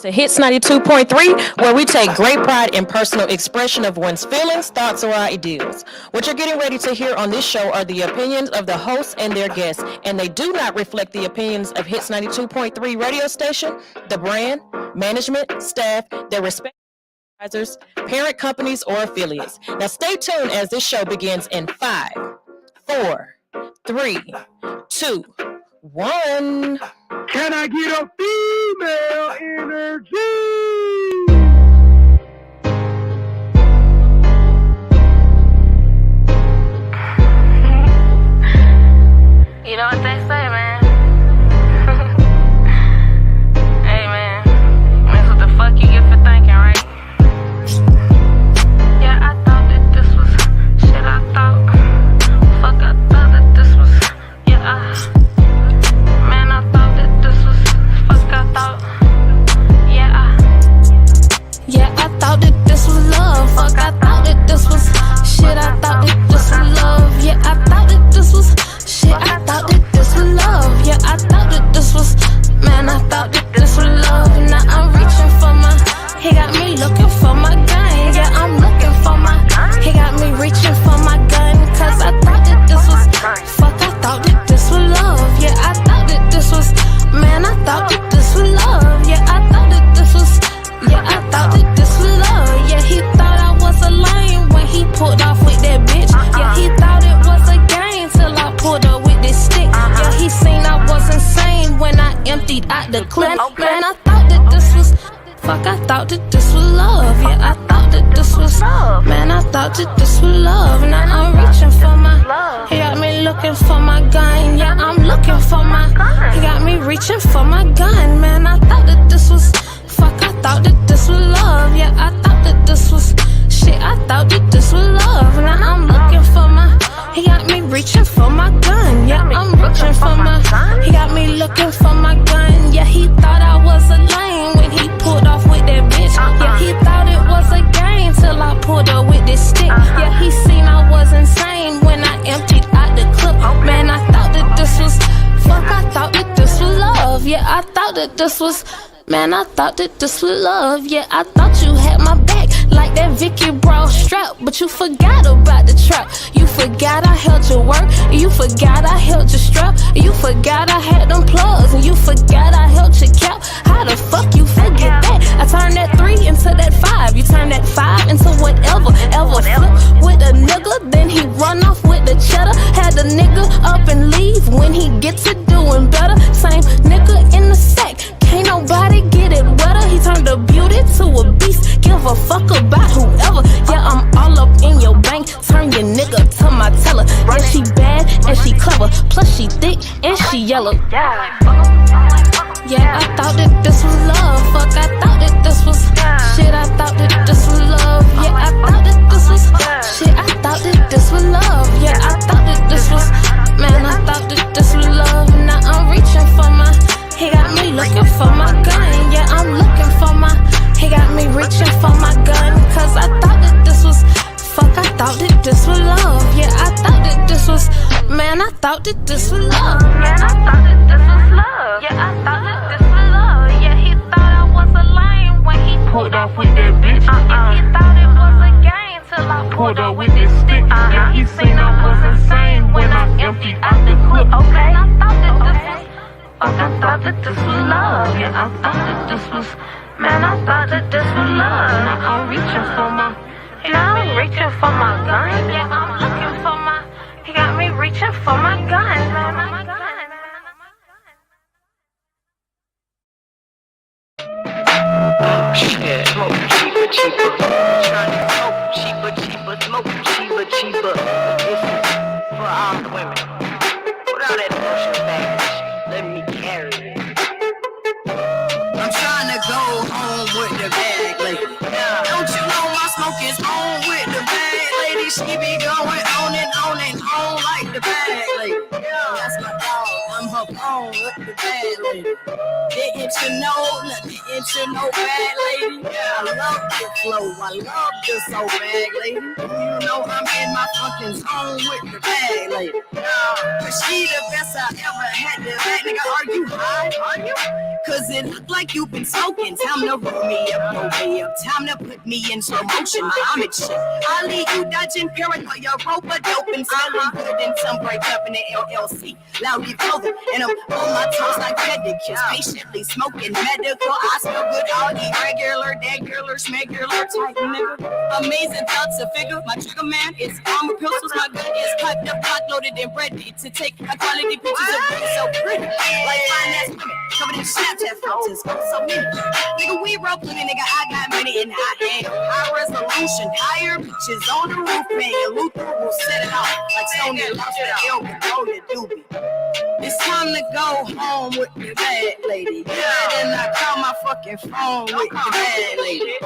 To Hits 92.3, where we take great pride in personal expression of one's feelings, thoughts, or ideals. What you're getting ready to hear on this show are the opinions of the hosts and their guests, and they do not reflect the opinions of Hits 92.3 radio station, the brand, management, staff, their respective advisors, parent companies, or affiliates. Now stay tuned as this show begins in 5, 4, 3, 2, 1. Can I get a female energy? You know what they say, man. Hey, man. That's what the fuck you get for thinking, right? Yeah, I thought that this was shit. I thought. Fuck, I thought that this was. Yeah, man, I thought that this was. Fuck, I thought. Yeah, I thought that this was love. Fuck, I thought that this was shit. I thought that this was love. Yeah, I thought that this was shit. I thought that this was love. Yeah, I thought that this was. Man, I thought that this was love. Now I'm reaching for my. He got me looking for my gun. Yeah, I'm looking for my. He got me reaching for my gun. Cause I thought that this was. Fuck, I thought that this was love. Yeah, I thought that this was. Man, I thought that this was love. Yeah, I thought that this was. Yeah, I thought that this was love. Yeah, he thought I was a lame when he pulled off with that bitch. Yeah, he thought it was a game till I pulled up with this stick. Yeah, he seen I was insane when I emptied out the clip. Man, I thought that this was. Fuck, I thought that this was love. Yeah, I thought that this was. Man, I thought that this was love. Now I'm reaching for my. He got me looking for my gun. Yeah, I'm looking for my. He got me reaching for my gun. Man, I thought that this was. Fuck, I thought that this was love. Yeah, I thought that this was shit. I thought that this was love. Now I'm looking for my. He got me reaching for my gun. Yeah, I'm reaching for my. He got me looking for my gun. Yeah, he thought I was a lame when he pulled off with that bitch. Yeah, he thought it was a game till I pulled up with this stick. Yeah, he seen I was insane when I emptied out the clip. Man, I thought that this was. Fuck, I thought that this was love. Yeah, I thought that this was. Man, I thought that this was love. Yeah, I thought you had my back like that Vicky Brawl strap. But you forgot about the trap. You forgot I held your work. You forgot I held your strap. You forgot I had them plugs. And you forgot I held your cap. How the fuck you forget that? I turned that 3 into that 5. You turned that 5 into whatever. Ever flip with a nigga, then he run off with the cheddar. Had the nigga up and leave when he get to doing better. Same nigga in the sack. Ain't nobody get it wetter. He turned a beauty to a beast. Give a fuck about whoever. Yeah, I'm all up in your bank. Turn your nigga to my teller. Yeah, she bad and she clever. Plus she thick and she yellow. Yeah, I thought that this was love. Fuck, I thought that this was shit. I thought that this was love. Yeah, I thought that this was shit. I thought that this was love. Yeah, I thought that this was. Man, I thought that this was love. Now I'm reaching for my. He got me looking for my gun. Yeah, I'm looking for my. He got me reaching for my gun. Cause I thought that this was. Fuck, I thought that this was love. Yeah, I thought that this was. Man, I thought that this was love. Man, I thought that this was love. Yeah, I thought that this was love. Yeah, he thought I was a lame when he pulled off with that bitch. Yeah, he thought it was a game till I pulled up with this stick. Yeah, he seen I was insane when I emptied out the clip. Okay, I thought that this was. Fuck, I thought that this was love. Yeah, I thought that this was. Man, I thought that this was love. Now I'm reaching for my. Now I'm reaching for my gun. Yeah, I'm looking for my. He got me reaching for my gun. Yeah, smoke cheaper, cheaper. Trying to smoke cheaper, cheaper. Smoke cheaper, cheaper. This is for all the women. Put all that bullshit back. Let me carry it. I'm trying to go home with the bag lady. Don't you know my smoke is on with the bag lady? She be going on and on and on like the bag lady. That's my dog. I'm her phone with the bag lady. Didn't you know bad lady? I love the flow. I love the soul bag, lady. You know I'm in my fucking zone with the bag, lady. But she the best I ever had. The bag, nigga, are you high? Are you? Cause it look like you've been smoking. Time to roll me up, no way up. Time to put me in slow motion. Muhammad shit. I leave you dodging paranoia, rope a dope and smelling good and some break up in the LLC. Loudly clothing, and I'm on my toes like pedicures. Patiently smoking medical. I smell good, all irregular, degular, smegular type nigga. Amazing thoughts to figure. My trigger man is armor pistols. My gun is cut up, hot loaded and ready to take quality pictures of you so pretty. Like fine ass women covered in Snapchat filters. So many. Nigga, we roll plenty, nigga. I got many and I am high resolution. Higher bitches on the roof, man. Luther will set it off like Sony lost the elbow. Roll it, doobie. It's time to go home with the bad lady. Yeah, and I call my fucking phone with the bad lady.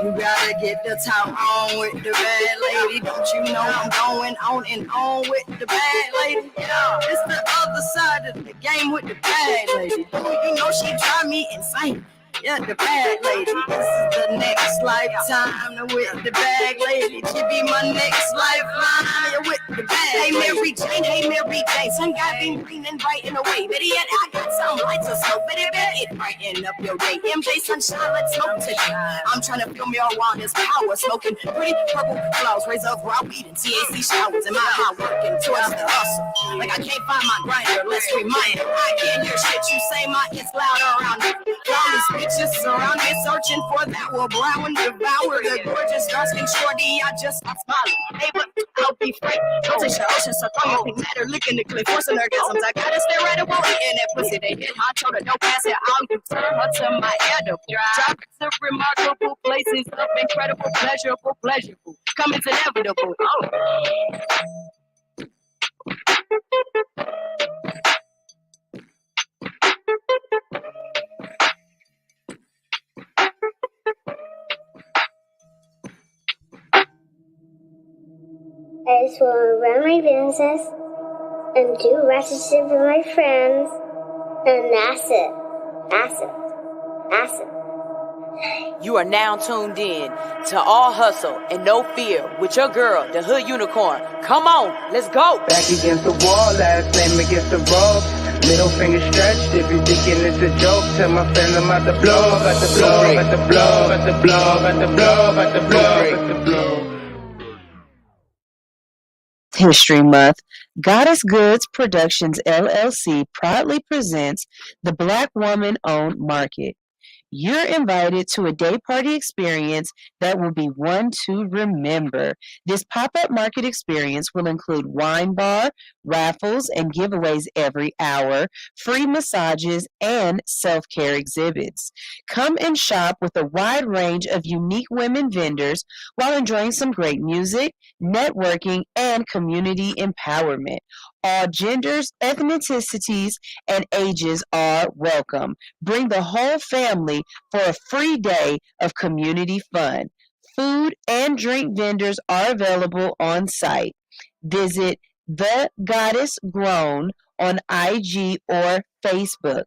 You gotta get the time on with the bad lady. Don't you know I'm going on and on with the bad lady? Yeah, it's the other side of the game with the bad lady. Do you know she drive me insane? Yeah, the bad lady. This is the next lifetime with the bad lady. She be my next lifeline. Yeah, with the bad lady. Hey Mary Jane, hey Mary Jane. Sun got been green and bright in the way. Better yet, I got some lights of smoke. Better bet it brighten up your day. MJ Sunshine, let's smoke today. I'm trying to feel marijuana's power. Smoking pretty purple clouds. Raise up raw weed and TAC showers. And my high working towards the hustle. Like I can't find my grinder. Let's remind it. I can't hear shit you say. My it's loud around me. Flawless bitches surround me, searching for that will brown and devour the gorgeous dark skin shorty. I just stop smiling. Hey, but I'll be frank. Don't take the ocean, so throw your matter, licking the cliff, forcing orgasms. I gotta stay right away in that pussy. They hit my shoulder, don't pass it out. You turn her to my edible. Drop to remarkable places of incredible, pleasurable. Come it's inevitable. Oh. I just want to run my business and do ratchet shit with my friends, and that's it. That's it. That's it. You are now tuned in to All Hustle and No Fear with your girl, the Hood Unicorn. Come on, let's go. Back against the wall, last name against the ropes. Middle finger stretched, if you thinking it's a joke, tell my friend I'm about to blow, about to blow, about to blow, about to blow, about to blow, about to blow, about to blow. History Month, Goddess Goods Productions LLC proudly presents the Black Woman-Owned Market. You're invited to a day party experience that will be one to remember. This pop-up market experience will include wine bar, raffles, and giveaways every hour, free massages, and self-care exhibits. Come and shop with a wide range of unique women vendors while enjoying some great music, networking, and community empowerment. All genders, ethnicities, and ages are welcome. Bring the whole family for a free day of community fun. Food and drink vendors are available on site. Visit The Goddess Grown on IG or Facebook.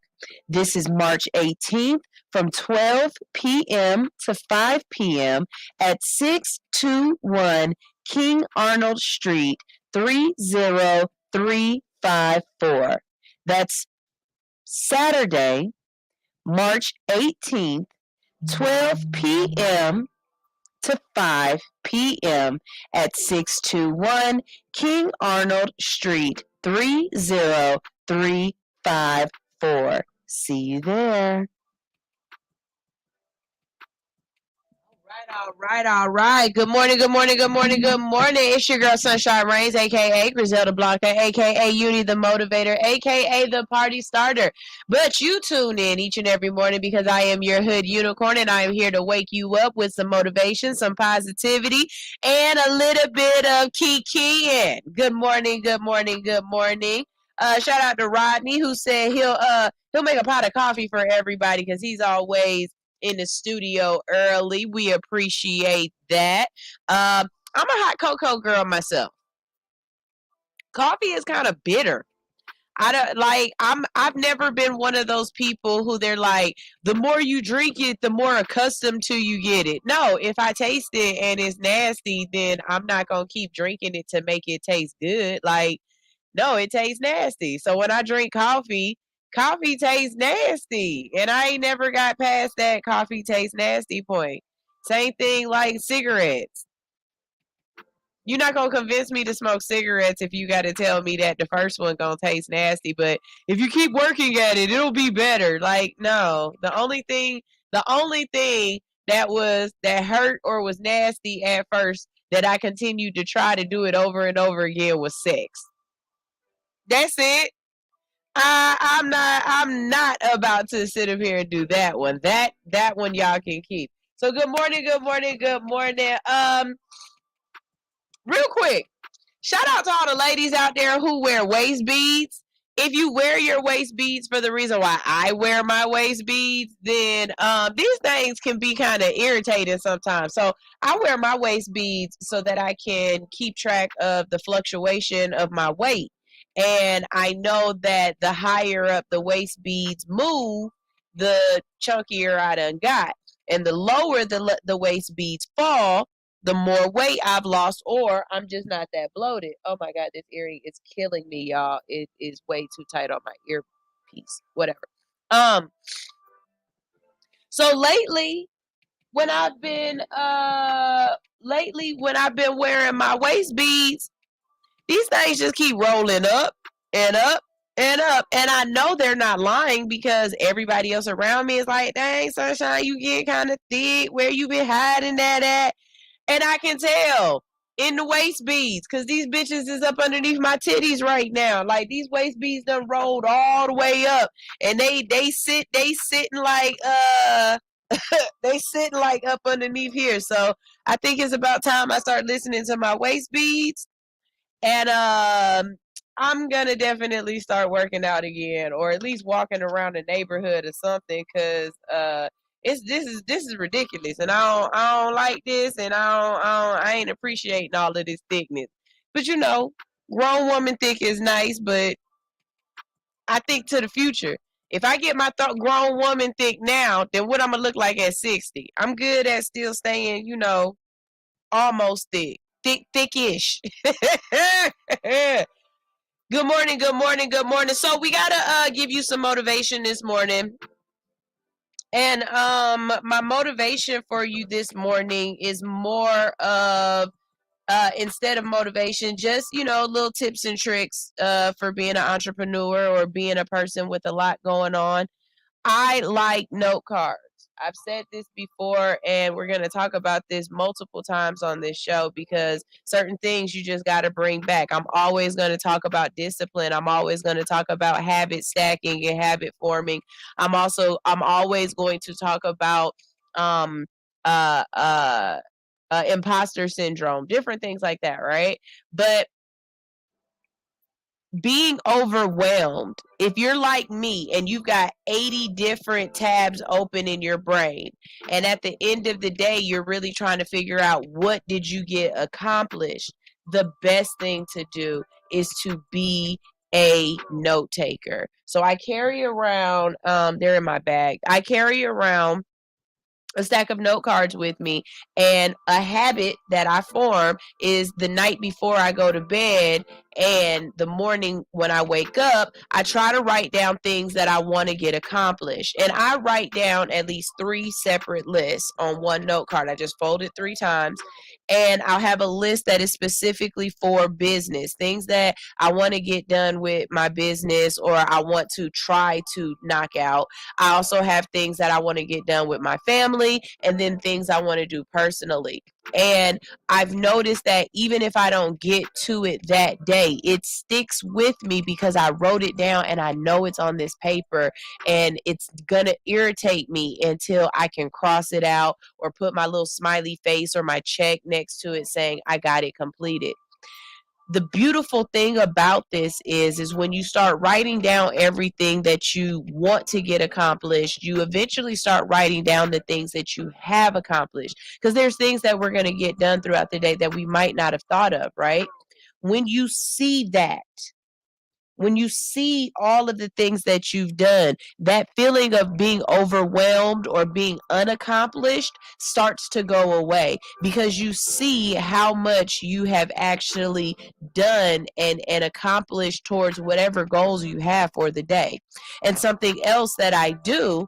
This is March 18th from 12 p.m. to 5 p.m. at 621 King Arnold Street, 30354. That's Saturday, March 18th, 12 p.m. to 5 p.m. at 621 King Arnold Street, 30354. See you there. All right. Good morning. It's your girl Sunshine Reigns, aka Griselda Blanca, aka Uni the Motivator, aka the Party Starter. But you tune in each and every morning because I am your Hood Unicorn and I am here to wake you up with some motivation, some positivity, and a little bit of kikiing. Good morning. Shout out to Rodney who said he'll make a pot of coffee for everybody because he's always in the studio early. We appreciate that. I'm a hot cocoa girl myself. Coffee is kind of bitter. I don't like I've never been one of those people who they're like, the more you drink it, the more accustomed to you get it. No, if I taste it and it's nasty, then I'm not gonna keep drinking it to make it taste good. Like, no, it tastes nasty. So when I drink coffee, coffee tastes nasty. And I ain't never got past that coffee tastes nasty point. Same thing like cigarettes. You're not gonna convince me to smoke cigarettes if you gotta tell me that the first one gonna taste nasty, but if you keep working at it, it'll be better. Like, no. The only thing that hurt or was nasty at first that I continued to try to do it over and over again was sex. That's it. I'm not about to sit up here and do that one. That one y'all can keep. So good morning, good morning, good morning. Real quick, shout out to all the ladies out there who wear waist beads. If you wear your waist beads for the reason why I wear my waist beads, then these things can be kind of irritating sometimes. So I wear my waist beads so that I can keep track of the fluctuation of my weight. And I know that the higher up the waist beads move, the chunkier I done got. And the lower the waist beads fall, the more weight I've lost, or I'm just not that bloated. Oh my God, this earring is killing me, y'all. It is way too tight on my earpiece. Whatever. So lately when I've been wearing my waist beads, these things just keep rolling up and up and up. And I know they're not lying because everybody else around me is like, dang, Sunshine, you get kind of thick. Where you been hiding that at? And I can tell in the waist beads because these bitches is up underneath my titties right now. Like, these waist beads done rolled all the way up, and they sitting like they sitting like up underneath here. So I think it's about time I start listening to my waist beads, and I'm gonna definitely start working out again, or at least walking around the neighborhood or something, because this is ridiculous, and I don't like this, and I ain't appreciating all of this thickness. But you know, grown woman thick is nice, but I think to the future. If I get my grown woman thick now, then what I'm gonna look like at 60? I'm good at still staying, almost thickish. Good morning, good morning, good morning. So we gotta give you some motivation this morning. And my motivation for you this morning is more of instead of motivation, just little tips and tricks for being an entrepreneur or being a person with a lot going on. I like note cards. I've said this before, and we're going to talk about this multiple times on this show because certain things you just got to bring back. I'm always going to talk about discipline. I'm always going to talk about habit stacking and habit forming. I'm always going to talk about um uh uh imposter syndrome, different things like that, right? But being overwhelmed, if you're like me and you've got 80 different tabs open in your brain, and at the end of the day you're really trying to figure out what did you get accomplished, the best thing to do is to be a note taker. So I carry around they're in my bag. I carry around a stack of note cards with me, and a habit that I form is the night before I go to bed and the morning when I wake up, I try to write down things that I want to get accomplished, and I write down at least 3 separate lists on one note card. I just fold it 3 times, and I'll have a list that is specifically for business, things that I want to get done with my business or I want to try to knock out. I also have things that I want to get done with my family, and then things I want to do personally. And I've noticed that even if I don't get to it that day, it sticks with me because I wrote it down and I know it's on this paper, and it's gonna irritate me until I can cross it out or put my little smiley face or my check next to it saying I got it completed. The beautiful thing about this is when you start writing down everything that you want to get accomplished, you eventually start writing down the things that you have accomplished, because there's things that we're going to get done throughout the day that we might not have thought of, right? When you see that, when you see all of the things that you've done, that feeling of being overwhelmed or being unaccomplished starts to go away because you see how much you have actually done and accomplished towards whatever goals you have for the day. And something else that I do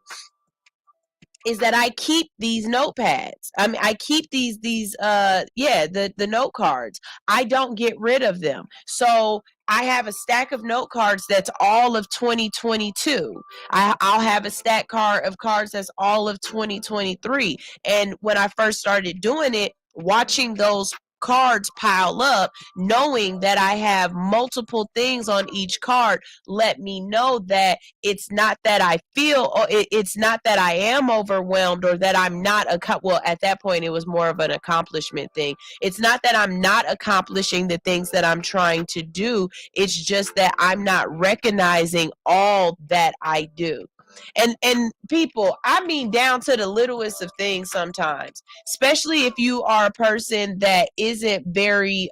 is that I keep these notepads. I mean, I keep the note cards. I don't get rid of them. So I have a stack of note cards that's all of 2022. I'll have a stack card of cards that's all of 2023. And when I first started doing it, watching those cards pile up, knowing that I have multiple things on each card, let me know that it's not that I feel, or it's not that I am overwhelmed or that I'm not, well, at that point, it was more of an accomplishment thing. It's not that I'm not accomplishing the things that I'm trying to do. It's just that I'm not recognizing all that I do. And people, I mean, down to the littlest of things sometimes, especially if you are a person that isn't very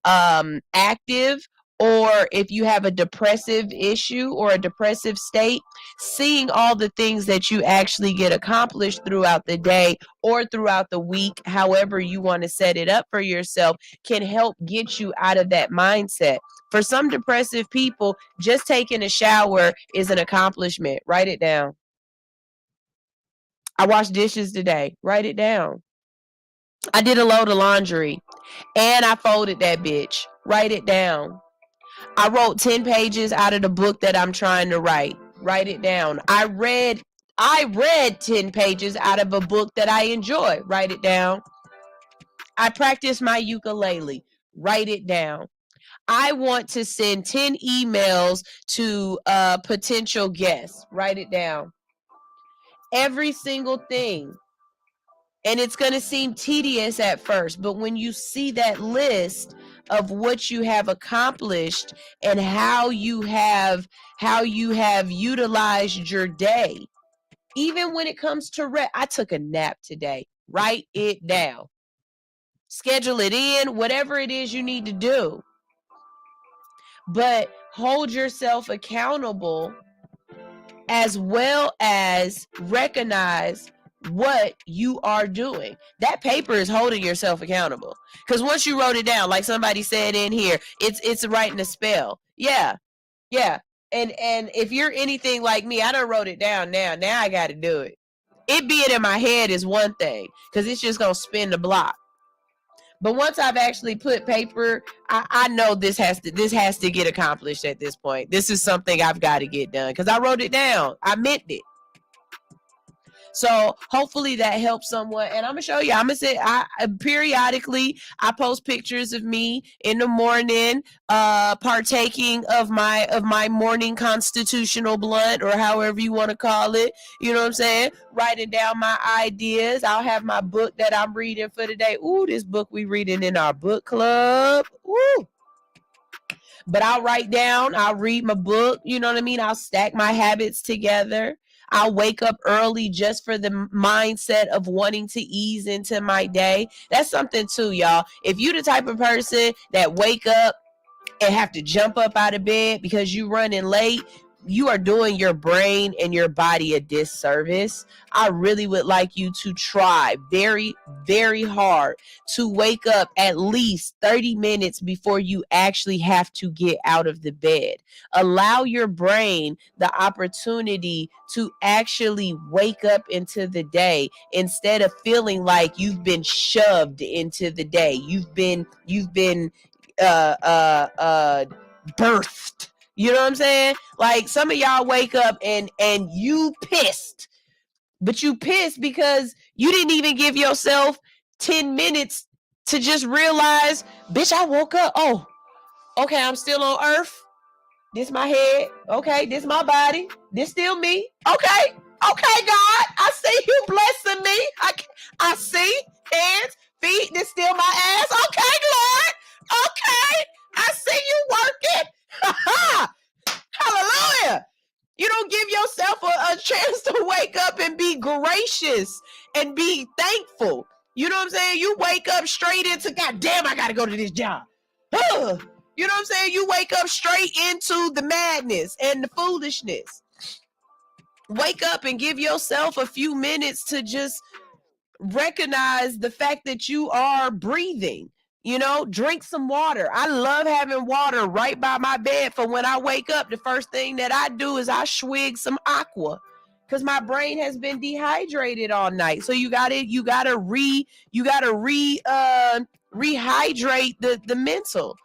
active, or if you have a depressive issue or a depressive state, seeing all the things that you actually get accomplished throughout the day or throughout the week, however you want to set it up for yourself, can help get you out of that mindset. For some depressive people, just taking a shower is an accomplishment. Write it down. I washed dishes today. Write it down. I did a load of laundry and I folded that bitch. Write it down. I wrote 10 pages out of the book that I'm trying to write. Write it down. I read 10 pages out of a book that I enjoy. Write it down. I practiced my ukulele. Write it down. I want to send 10 emails to potential guests. Write it down. Every single thing. And it's going to seem tedious at first, but when you see that list of what you have accomplished and how you have utilized your day, even when it comes to rest, I took a nap today. Write it down. Schedule it in, whatever it is you need to do. But hold yourself accountable as well as recognize what you are doing. That paper is holding yourself accountable. Because once you wrote it down, like somebody said in here, it's writing a spell. Yeah. And if you're anything like me, I done wrote it down now. Now I got to do it. It being in my head is one thing, because it's just going to spin the block. But once I've actually put paper, I know this has to get accomplished at this point. This is something I've got to get done because I wrote it down. I meant it. So hopefully that helps someone. And I'm gonna show you. I'm gonna say periodically I post pictures of me in the morning, partaking of my morning constitutional blunt, or however you want to call it. You know what I'm saying? Writing down my ideas. I'll have my book that I'm reading for the day. Ooh, this book we reading in our book club. Ooh. But I'll write down, I'll read my book, you know what I mean? I'll stack my habits together. I'll wake up early just for the mindset of wanting to ease into my day. That's something too, y'all. If you the type of person that wake up and have to jump up out of bed because you running late, you are doing your brain and your body a disservice. I really would like you to try very, very hard to wake up at least 30 minutes before you actually have to get out of the bed. Allow your brain the opportunity to actually wake up into the day instead of feeling like you've been shoved into the day. You've been birthed. You know what I'm saying? Like some of y'all wake up and you pissed. But you pissed because you didn't even give yourself 10 minutes to just realize, bitch, I woke up. Oh, okay, I'm still on earth. This my head. Okay, this my body. This still me. Okay, God, I see you blessing me. I see hands, feet. This still my ass. Okay, Lord. Okay, I see you working. Hallelujah. You don't give yourself a chance to wake up and be gracious and be thankful. You know what I'm saying? You wake up straight into, God damn, I got to go to this job. You know what I'm saying? You wake up straight into the madness and the foolishness. Wake up and give yourself a few minutes to just recognize the fact that you are breathing. You know, drink some water. I love having water right by my bed for when I wake up. The first thing that I do is I swig some aqua because my brain has been dehydrated all night. So you gotta rehydrate the mental.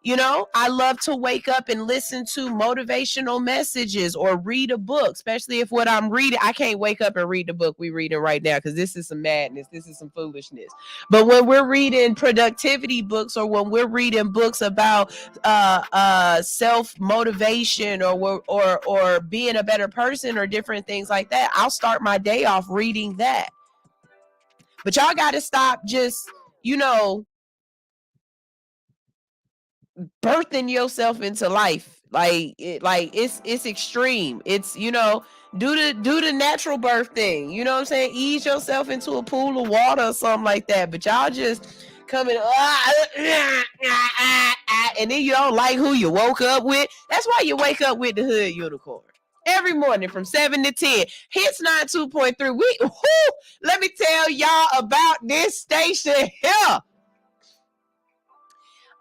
You know, I love to wake up and listen to motivational messages or read a book, especially if what I'm reading, I can't wake up and read the book we're reading right now because this is some madness. This is some foolishness. But when we're reading productivity books or when we're reading books about self-motivation or being a better person or different things like that, I'll start my day off reading that. But y'all got to stop just, you know, birthing yourself into life. It's extreme. It's, you know, do the natural birth thing. You know what I'm saying? Ease yourself into a pool of water or something like that. But y'all just coming and then you don't like who you woke up with. That's why you wake up with the Hood Unicorn every morning from 7 to 10. Hits 92.3. Let me tell y'all about this station here.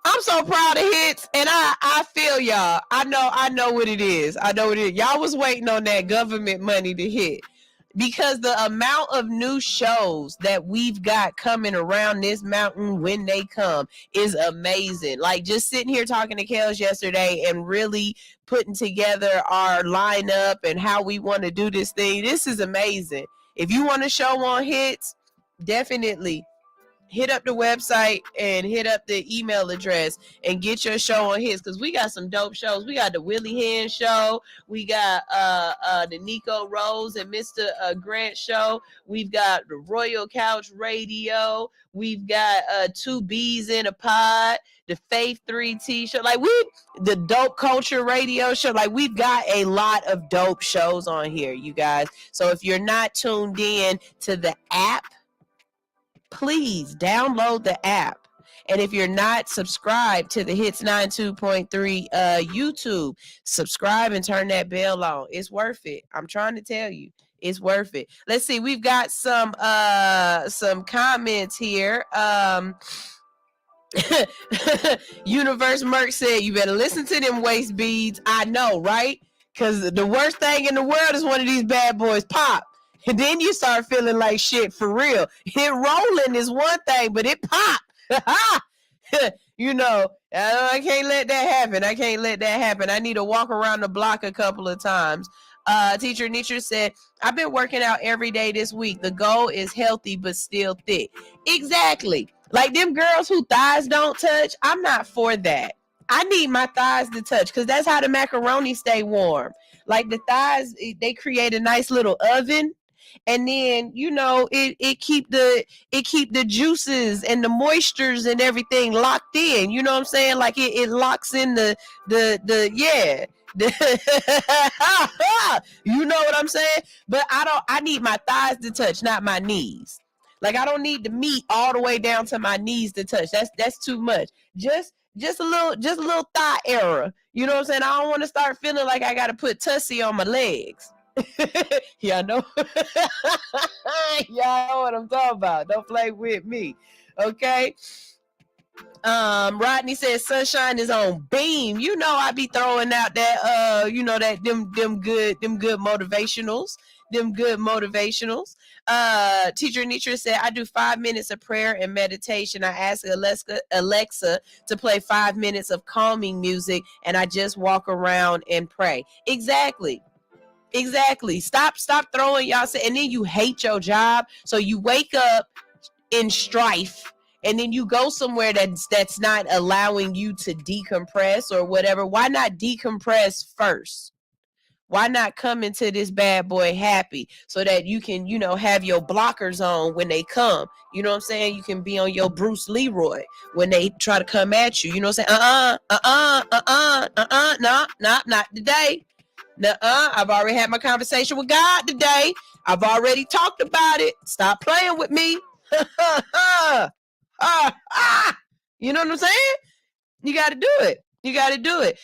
I'm so proud of Hits, and I feel y'all. I know what it is. I know what it is. Y'all was waiting on that government money to hit because the amount of new shows that we've got coming around this mountain when they come is amazing. Like just sitting here talking to Kels yesterday and really putting together our lineup and how we want to do this thing. This is amazing. If you want a show on Hits, definitely hit up the website and hit up the email address and get your show on Hits because we got some dope shows. We got the Willie Hen show. We got the Nico Rose and Mr. Grant show. We've got the Royal Couch Radio. We've got Two Bees in a Pod, the Faith 3T show. Like the Dope Culture Radio show. Like we've got a lot of dope shows on here, you guys. So if you're not tuned in to the app, please download the app. And if you're not subscribed to the Hits 92.3 YouTube, subscribe and turn that bell on. It's worth it. I'm trying to tell you, it's worth it. Let's see. We've got some comments here. Universe Merc said, you better listen to them waist beads. I know, right? Because the worst thing in the world is one of these bad boys pop. And then you start feeling like shit for real. It rolling is one thing, but it pop. You know, I can't let that happen. I can't let that happen. I need to walk around the block a couple of times. Teacher Nietzsche said, I've been working out every day this week. The goal is healthy, but still thick. Exactly. Like them girls who thighs don't touch, I'm not for that. I need my thighs to touch because that's how the macaroni stay warm. Like the thighs, they create a nice little oven. And then, you know, it keep the juices and the moistures and everything locked in. You know what I'm saying? Like it locks in the yeah. You know what I'm saying? But I need my thighs to touch, not my knees. Like I don't need the meat all the way down to my knees to touch. That's too much. Just a little thigh area. You know what I'm saying? I don't want to start feeling like I got to put tussie on my legs. Y'all know. Y'all know what I'm talking about. Don't play with me. Okay. Rodney says sunshine is on beam. You know I be throwing out that you know that them good motivationals. Teacher Nietzsche said, I do 5 minutes of prayer and meditation. I ask Alexa to play 5 minutes of calming music and I just walk around and pray. Exactly. Stop throwing y'all say, and then you hate your job. So you wake up in strife and then you go somewhere that's not allowing you to decompress or whatever. Why not decompress first? Why not come into this bad boy happy so that you can, you know, have your blockers on when they come? You know what I'm saying? You can be on your Bruce Leroy when they try to come at you. You know what I'm saying? Not today. I've already had my conversation with God today. I've already talked about it. Stop playing with me. You know what I'm saying? You got to do it. You got to do it.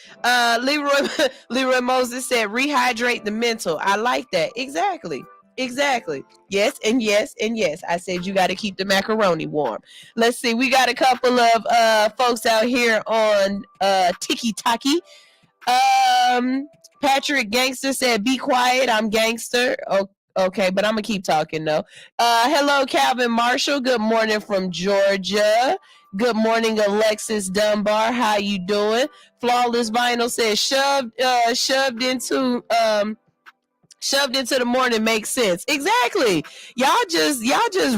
Leroy Moses said, rehydrate the mental. I like that. Exactly. Yes, and yes, and yes. I said you got to keep the macaroni warm. Let's see. We got a couple of folks out here on Tiki Taki. Patrick Gangster said, be quiet, I'm gangster. Okay, but I'm gonna keep talking though. Hello, Calvin Marshall. Good morning from Georgia. Good morning, Alexis Dunbar. How you doing? Flawless Vinyl says shoved into the morning makes sense. Exactly. Y'all just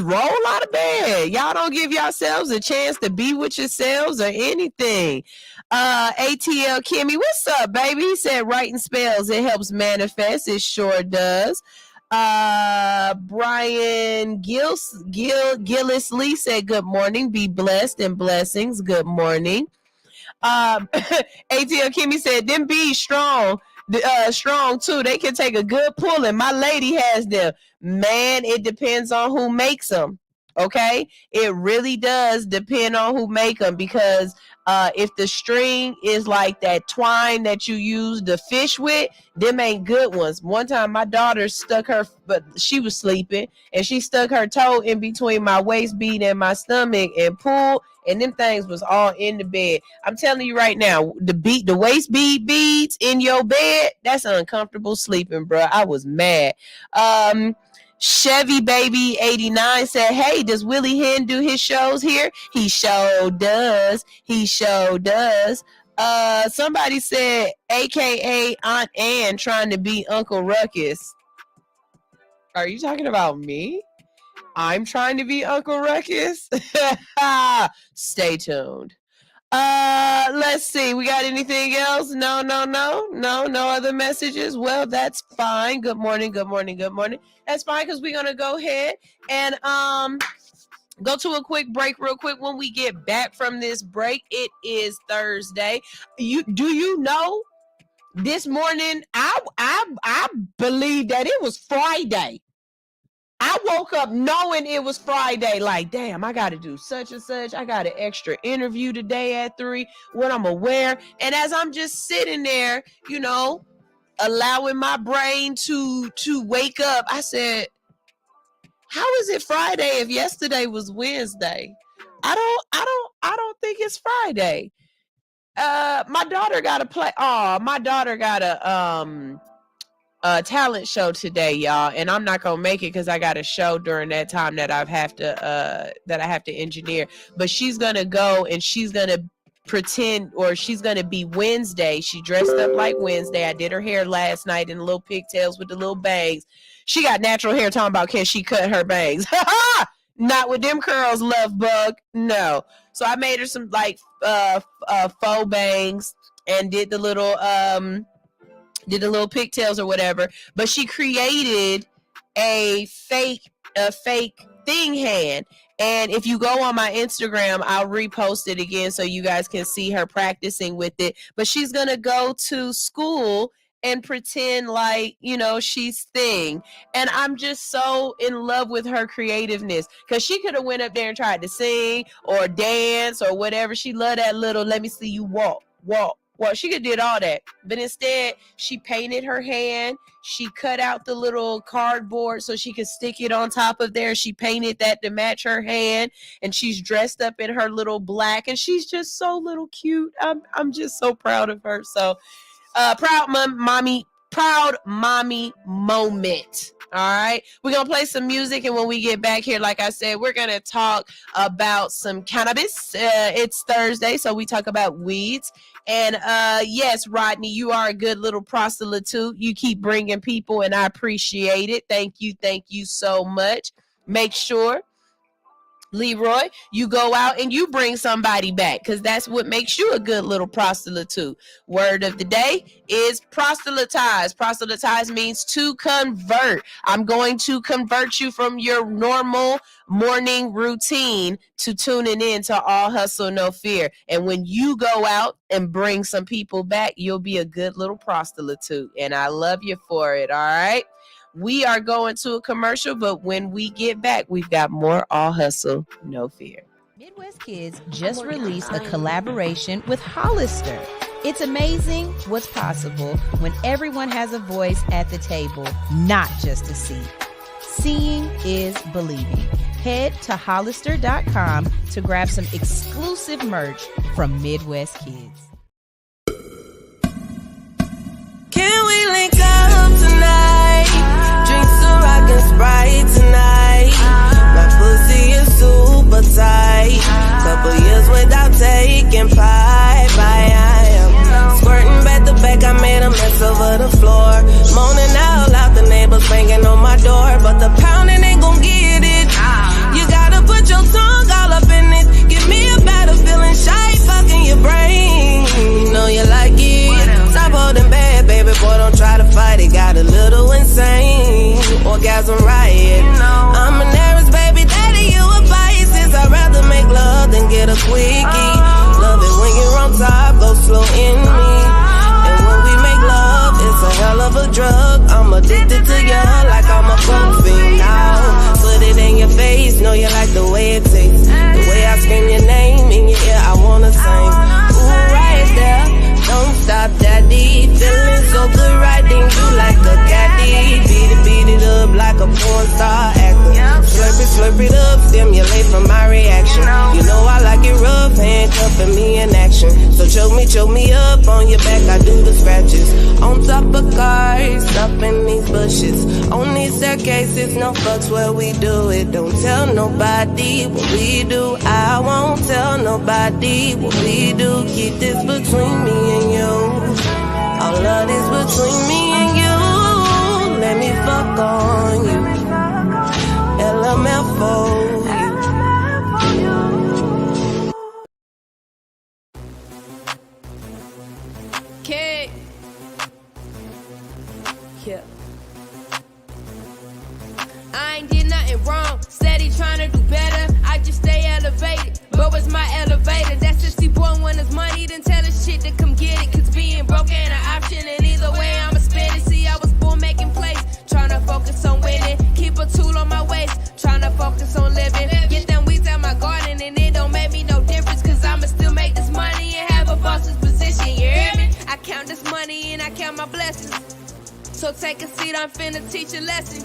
roll out of bed. Y'all don't give yourselves a chance to be with yourselves or anything. ATL Kimmy, what's up, baby? He said writing spells, it helps manifest. It sure does. Brian Gillis Lee said good morning. Be blessed and blessings. Good morning. ATL Kimmy said them bees strong too. They can take a good pulling. My lady has them. Man, it depends on who makes them. Okay, it really does depend on who make them, because if the string is like that twine that you use to fish with, them ain't good ones. One time my daughter but she was sleeping, and she stuck her toe in between my waist bead and my stomach and pulled, and them things was all in the bed. I'm telling you right now, the waist beads in your bed, that's uncomfortable sleeping, bro. I was mad. Chevy Baby 89 said, hey, does Willie Hen do his shows here? He sure does. Somebody said, AKA Aunt Ann trying to be Uncle Ruckus. Are you talking about me? I'm trying to be Uncle Ruckus? Stay tuned. Let's see. We got anything else? No other messages. Well, that's fine. Good morning. That's fine, because we're gonna go ahead and go to a quick break real quick. When we get back from this break, it is Thursday. Do you know this morning I believe that it was Friday. I woke up knowing it was Friday, like, damn, I got to do such and such. I got an extra interview today at 3, what I'm aware. And as I'm just sitting there, allowing my brain to wake up, I said, how is it Friday if yesterday was Wednesday? I don't think it's Friday. My daughter got a talent show today, y'all, and I'm not gonna make it because I got a show during that time that I have to engineer. But she's gonna go and she's gonna pretend, or she's gonna be Wednesday. She dressed up like Wednesday. I did her hair last night in the little pigtails with the little bangs. She got natural hair, talking about can she cut her bangs? Not with them curls, love bug. No. So I made her some like faux bangs and did the little pigtails or whatever, but she created a fake thing hand. And if you go on my Instagram, I'll repost it again so you guys can see her practicing with it. But she's going to go to school and pretend like, she's Thing. And I'm just so in love with her creativeness, because she could have went up there and tried to sing or dance or whatever. She loved that little, let me see you walk. Well, she could did all that, but instead she painted her hand. She cut out the little cardboard so she could stick it on top of there. She painted that to match her hand, and she's dressed up in her little black, and she's just so little cute. I'm just so proud of her. So, proud mommy moment. All right, we're gonna play some music, and when we get back here, like I said, we're gonna talk about some cannabis. It's Thursday, so we talk about weeds. And yes, Rodney, you are a good little prostitute. You keep bringing people, and I appreciate it. Thank you so much. Make sure, Leroy, you go out and you bring somebody back, because that's what makes you a good little prostitute. Word of the day is proselytize. Proselytize means to convert. I'm going to convert you from your normal morning routine to tuning in to All Hustle, No Fear. And when you go out and bring some people back, you'll be a good little prostitute. And I love you for it, all right? We are going to a commercial, but when we get back, we've got more All Hustle, No Fear. Midwest Kids just released a collaboration with Hollister. It's amazing what's possible when everyone has a voice at the table, not just a seat. Seeing is believing. Head to Hollister.com to grab some exclusive merch from Midwest Kids. Can we link up tonight? Drink some rock and Sprite tonight. My pussy is super tight. Couple years without taking pipe. I am squirting back to back. I made a mess over the floor. Moaning out loud, the neighbors banging on my door. But the pounding ain't gon' get it. You gotta put your tongue all up in it. Give me a better feeling, shy fucking your brain. You know you like it. Stop holding back, baby boy, don't try to fight it. Got a little insane. Orgasm riot. I'm an Aries, baby daddy, you a Pisces. I'd rather make love than get a quickie. Love it when you're on top, go slow in me. And when we make love, it's a hell of a drug. I'm addicted to you like I'm a coke fiend now. Put it in your face, know you like the way it tastes. The way I scream your name in your ear, I wanna sing. Ooh, right there, don't stop, daddy. Feeling so good, riding you like a caddy. Beat it up like a porn star actor. Slurp it up, stimulate from my reaction. You know I like it rough, handcuffing me in action. So choke me up on your back, I do the scratches. On top of cars, up in these bushes. On these staircases, no fucks where we do it. Don't tell nobody what we do. I won't tell nobody what we do. Keep this between me and you. All of this between me and you. Let me fuck on you. LMF for you. Kid. Yeah. I ain't did nothing wrong. Steady trying to do better. I just stay elevated. But what's my elevator? That's just the boy when it's money, then tell us shit to come get it. Cause being broke ain't an option. And either way, I'ma spend it. See, I was born making plays. Trying to focus on winning. Keep a tool on my waist. Trying to focus on living. Get them weeds out my garden. And it don't make me no difference. Cause I'ma still make this money and have a boss's position. You hear me? I count this money and I count my blessings. So take a seat, I'm finna teach a lesson.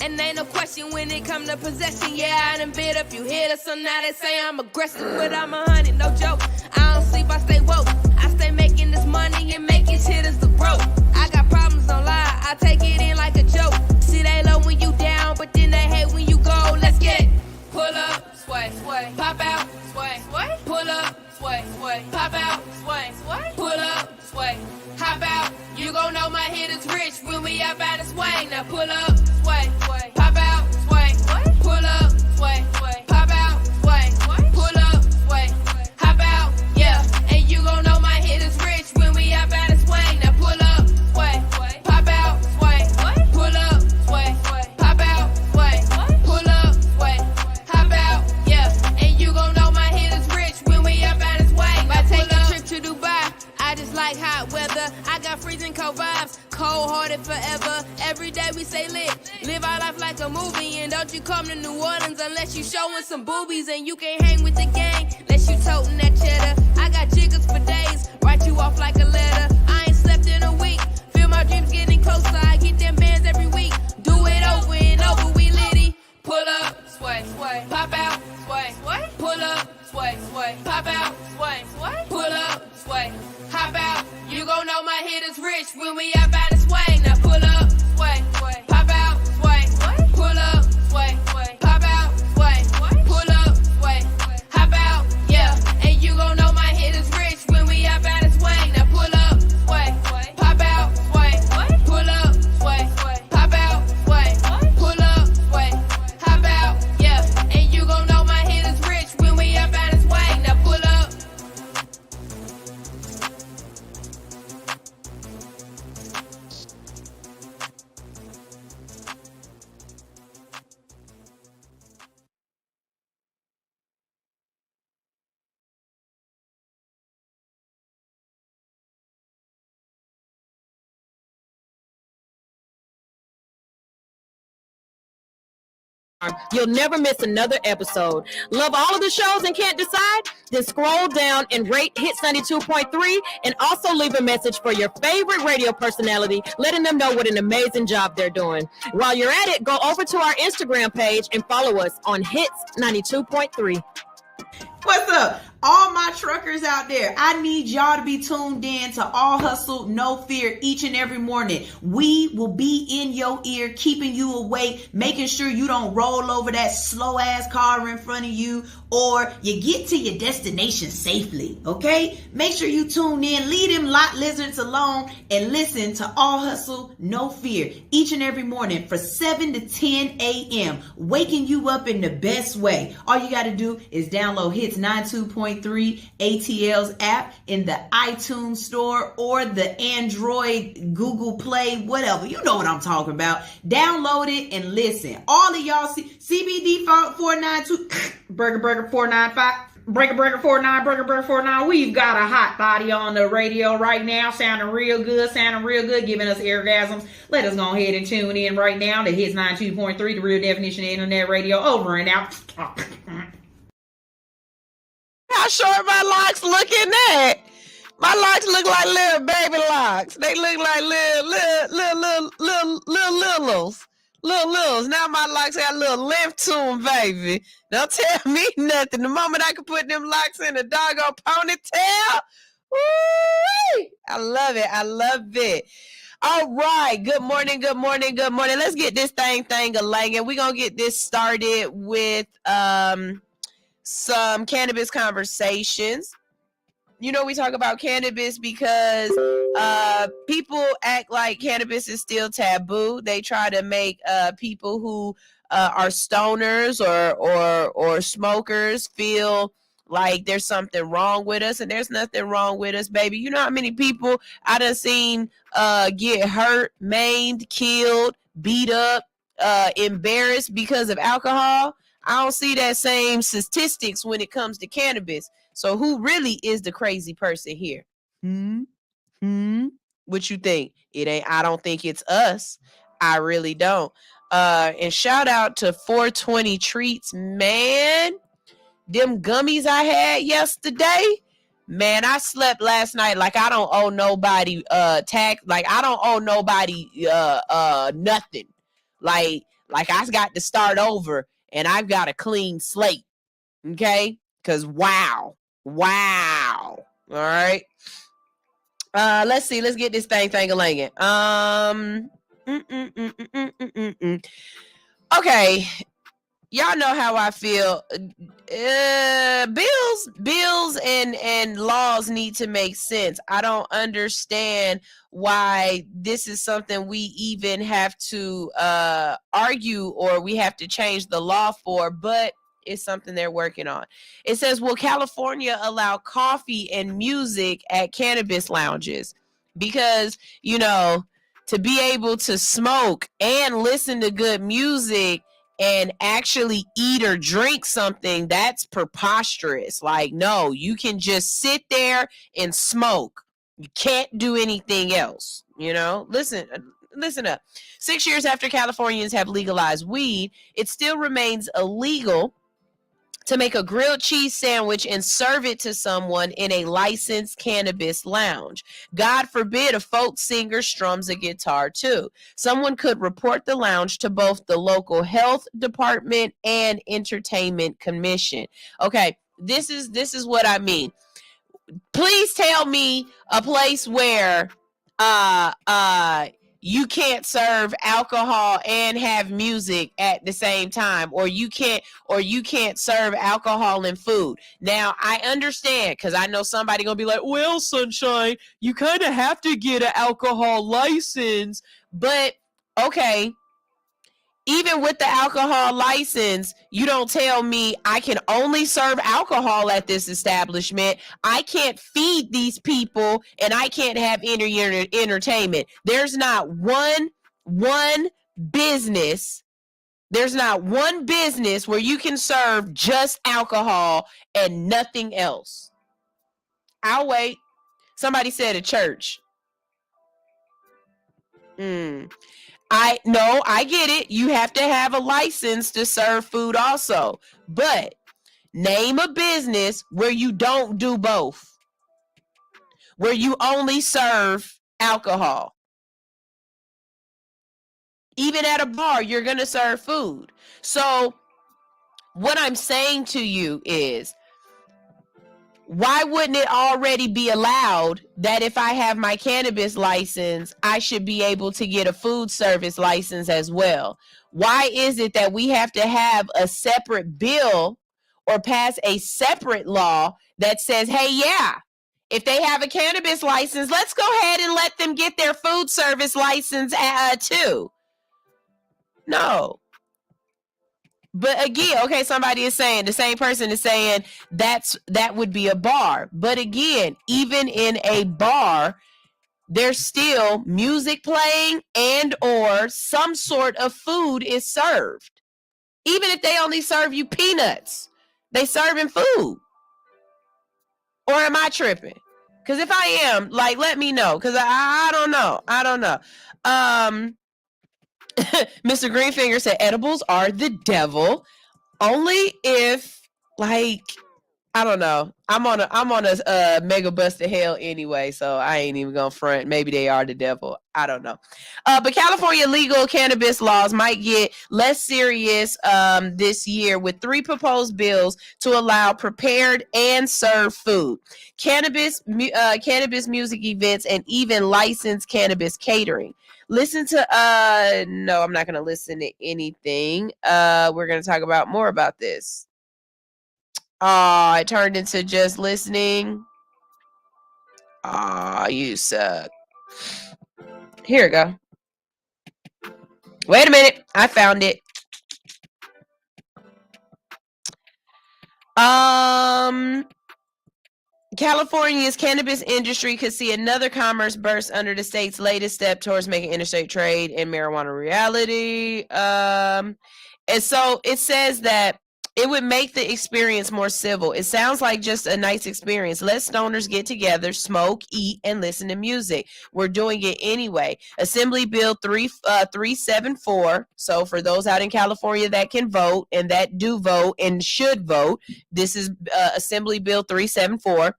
And ain't no question when it come to possession. Yeah, I done bit up, you hit us, so now they say I'm aggressive. But I'm 100, no joke. I don't sleep, I stay woke. I stay making this money and making shit as the broke. I got problems, don't lie, I take it in like a joke. See, they low when you down, but then they hate when you go. Let's get pull up, sway, sway, pop out, sway, sway, pull up, sway, sway, pop out, sway, sway, pull up, sway, hop out. You gon' know my hit is rich when we up out of sway. Now pull up, sway, sway, pop out, sway, sway, pull up, sway, sway, pop out, sway, sway, pull up, sway, hop out, yeah. And you gon' know my hit is rich when we up out of sway. Now pull up, sway, sway, pop out, sway, sway, pull up, sway, sway, pop out, sway, sway, pull up, sway, hop out, yeah. And you gon' know my hit is rich when we up out of sway. If I take a trip to Dubai, I just like hot weather. I got freezing cold vibes, cold-hearted forever. Every day we stay lit, live our life like a movie. And don't you come to New Orleans unless you showing some boobies. And you can't hang with the gang unless you toting that cheddar. I got jiggers for days, write you off like a letter. I ain't slept in a week, feel my dreams getting closer. I get them bands every week, do it over and over. We litty, pull up, sway, sway, pop out, sway, sway, pull up, sway, sway, pop out, sway, sway, pull up, sway, hop out. You gon' know my hit is rich when we up out of sway. Now pull up, sway, sway, pop out, sway, sway, pull up, sway, sway, pop out, sway, sway, pull up, sway, hop out, yeah. And you gon' know my hit is rich when we up out of sway. Now pull up, sway, sway, pop out, sway, sway, pull up, sway, sway, pop out, sway, sway, pull up, sway, hop out, yeah. And you gon' know my hit is rich when we up out of sway. Now pull up. You'll never miss another episode. Love all of the shows and can't decide? Then scroll down and rate Hits 92.3 and also leave a message for your favorite radio personality, letting them know what an amazing job they're doing. While you're at it, go over to our Instagram page and follow us on Hits 92.3. What's up? All my truckers out there, I need y'all to be tuned in to All Hustle, No Fear each and every morning. We will be in your ear, keeping you awake, making sure you don't roll over that slow ass car in front of you, or you get to your destination safely, okay? Make sure you tune in, leave them lot lizards alone, and listen to All Hustle, No Fear each and every morning for 7 to 10 a.m., waking you up in the best way. All you got to do is download Hits 92.3 ATL's app in the iTunes store or the Android, Google Play, whatever. You know what I'm talking about. Download it and listen. All of y'all CBD 492 Burger 495. Breaker 49. We've got a hot body on the radio right now, sounding real good, giving us orgasms. Let us go ahead and tune in right now to Hits 92.3, the real definition of internet radio. Over and out. How short my locks looking at? My locks look like little baby locks. They look like little. Now my locks got a little length to them, baby. Don't tell me nothing. The moment I can put them locks in a doggone ponytail, woo! I love it. All right. Good morning. Let's get this thing a-langin'. We're going to get this started with some cannabis conversations. You know, we talk about cannabis because people act like cannabis is still taboo. They try to make people who are stoners or smokers feel like there's something wrong with us, and there's nothing wrong with us, baby. You know how many people I done seen get hurt, maimed, killed, beat up, embarrassed because of alcohol? I don't see that same statistics when it comes to cannabis. So who really is the crazy person here? What you think? It ain't. I don't think it's us. I really don't. And shout out to 420 Treats, man. Them gummies I had yesterday, man, I slept last night like I don't owe nobody tax. Like I don't owe nobody nothing. Like I got to start over and I've got a clean slate. Okay? Because wow. All right. Let's see. Let's get this thing a-langin'. Okay. Y'all know how I feel. Bills and laws need to make sense. I don't understand why this is something we even have to argue or we have to change the law for, but it's something they're working on. It says, will California allow coffee and music at cannabis lounges? Because, you know, to be able to smoke and listen to good music and actually eat or drink something, that's preposterous. Like, no, you can just sit there and smoke. You can't do anything else. You know, listen up. 6 years after Californians have legalized weed, it still remains illegal to make a grilled cheese sandwich and serve it to someone in a licensed cannabis lounge. God forbid a folk singer strums a guitar too. Someone could report the lounge to both the local health department and entertainment commission. Okay, this is what I mean. Please tell me a place where you can't serve alcohol and have music at the same time, or you can't serve alcohol and food. Now, I understand, because I know somebody gonna be like, well, Sunshine, you kind of have to get an alcohol license. But okay, even with the alcohol license, you don't tell me I can only serve alcohol at this establishment. I can't feed these people and I can't have entertainment. There's not one business. There's not one business where you can serve just alcohol and nothing else. I'll wait. Somebody said a church. I get it. You have to have a license to serve food also. But name a business where you don't do both, where you only serve alcohol. Even at a bar, you're going to serve food. So what I'm saying to you is, why wouldn't it already be allowed that if I have my cannabis license, I should be able to get a food service license as well? Why is it that we have to have a separate bill or pass a separate law that says, hey, yeah, if they have a cannabis license, let's go ahead and let them get their food service license too? No. But again, okay, somebody is saying, the same person is saying that would be a bar. But again, even in a bar, there's still music playing and or some sort of food is served. Even if they only serve you peanuts, they serving food. Or am I tripping? Because if I am, like, let me know. Because I don't know. I don't know. Mr. Greenfinger said edibles are the devil. Only if, like, I don't know. I'm on a mega bus to hell anyway, so I ain't even gonna front. Maybe they are the devil. I don't know. But California legal cannabis laws might get less serious this year with 3 proposed bills to allow prepared and served food, cannabis music events, and even licensed cannabis catering. Listen to no, I'm not gonna listen to anything. We're gonna talk about more about this. It turned into just listening. You suck. Here we go. Wait a minute. I found it. California's cannabis industry could see another commerce burst under the state's latest step towards making interstate trade in marijuana reality. And so it says that it would make the experience more civil. It sounds like just a nice experience. Let stoners get together, smoke, eat, and listen to music. We're doing it anyway. Assembly Bill 374. So for those out in California that can vote and that do vote and should vote, this is Assembly Bill 374.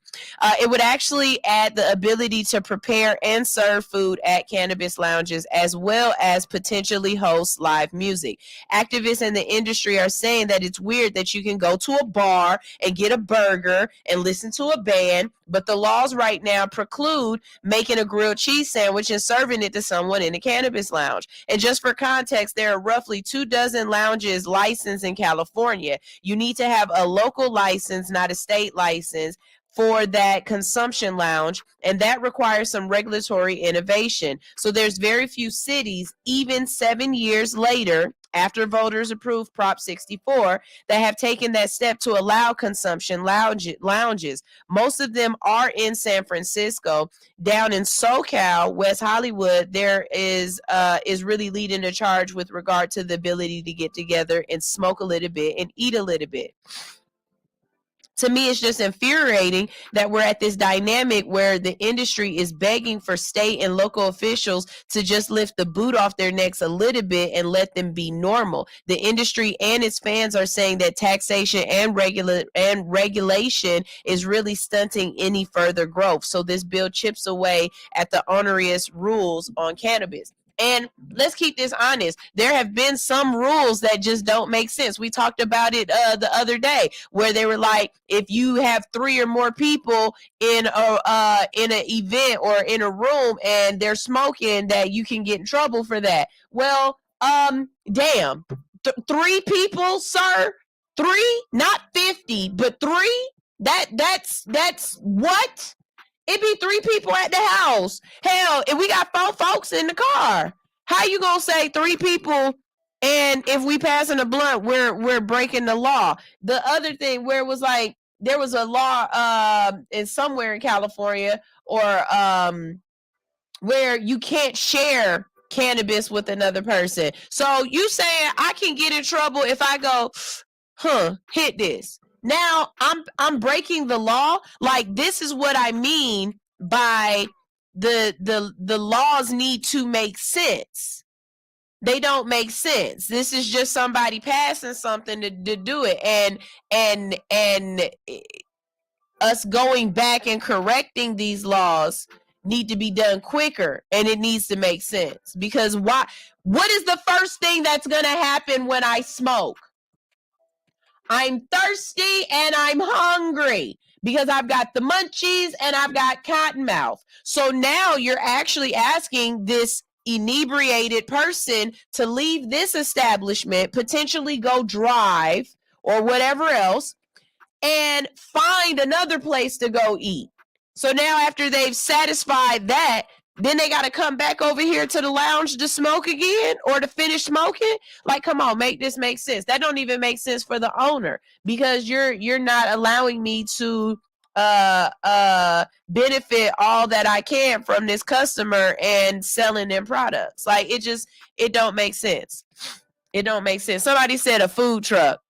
It would actually add the ability to prepare and serve food at cannabis lounges, as well as potentially host live music. Activists in the industry are saying that it's weird that you can go to a bar and get a burger and listen to a band, but the laws right now preclude making a grilled cheese sandwich and serving it to someone in a cannabis lounge. And just for context, there are roughly 24 lounges licensed in California. You need to have a local license, not a state license, for that consumption lounge, and that requires some regulatory innovation. So there's very few cities, even 7 years later, after voters approved Prop 64, that have taken that step to allow consumption lounges. Most of them are in San Francisco. Down in SoCal, West Hollywood, there is really leading the charge with regard to the ability to get together and smoke a little bit and eat a little bit. To me, it's just infuriating that we're at this dynamic where the industry is begging for state and local officials to just lift the boot off their necks a little bit and let them be normal. The industry and its fans are saying that taxation and regulation is really stunting any further growth. So this bill chips away at the onerous rules on cannabis. And let's keep this honest. There have been some rules that just don't make sense. We talked about it the other day, where they were like, if you have 3 or more people in an event or in a room and they're smoking, that you can get in trouble for that. Well, damn, 3 people, sir? 3, not 50, but 3. That's what? It be 3 people at the house. Hell, if we got 4 folks in the car, how you gonna say 3 people? And if we passing a blunt, we're breaking the law. The other thing where it was like there was a law in somewhere in California or where you can't share cannabis with another person. So you saying I can get in trouble if I go, hit this. Now I'm breaking the law. Like, this is what I mean by the laws need to make sense. They don't make sense. This is just somebody passing something to do it, and us going back and correcting these laws need to be done quicker, and it needs to make sense. Because what is the first thing that's going to happen when I smoke? I'm thirsty and I'm hungry because I've got the munchies and I've got cotton mouth. So now you're actually asking this inebriated person to leave this establishment, potentially go drive or whatever else, and find another place to go eat. So now after they've satisfied that, then they got to come back over here to the lounge to smoke again or to finish smoking. Like, come on, make this make sense. That don't even make sense for the owner, because you're not allowing me to benefit all that I can from this customer and selling them products. Like, it don't make sense. It don't make sense. Somebody said a food truck.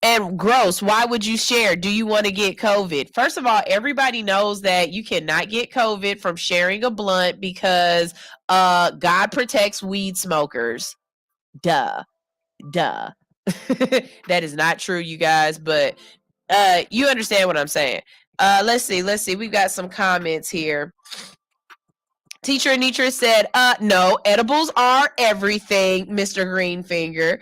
And gross, why would you share? Do you want to get COVID? First of all, everybody knows that you cannot get COVID from sharing a blunt, because God protects weed smokers. Duh. That is not true, you guys, but you understand what I'm saying. Let's see. We've got some comments here. Teacher Anitra said, no, edibles are everything, Mr. Greenfinger.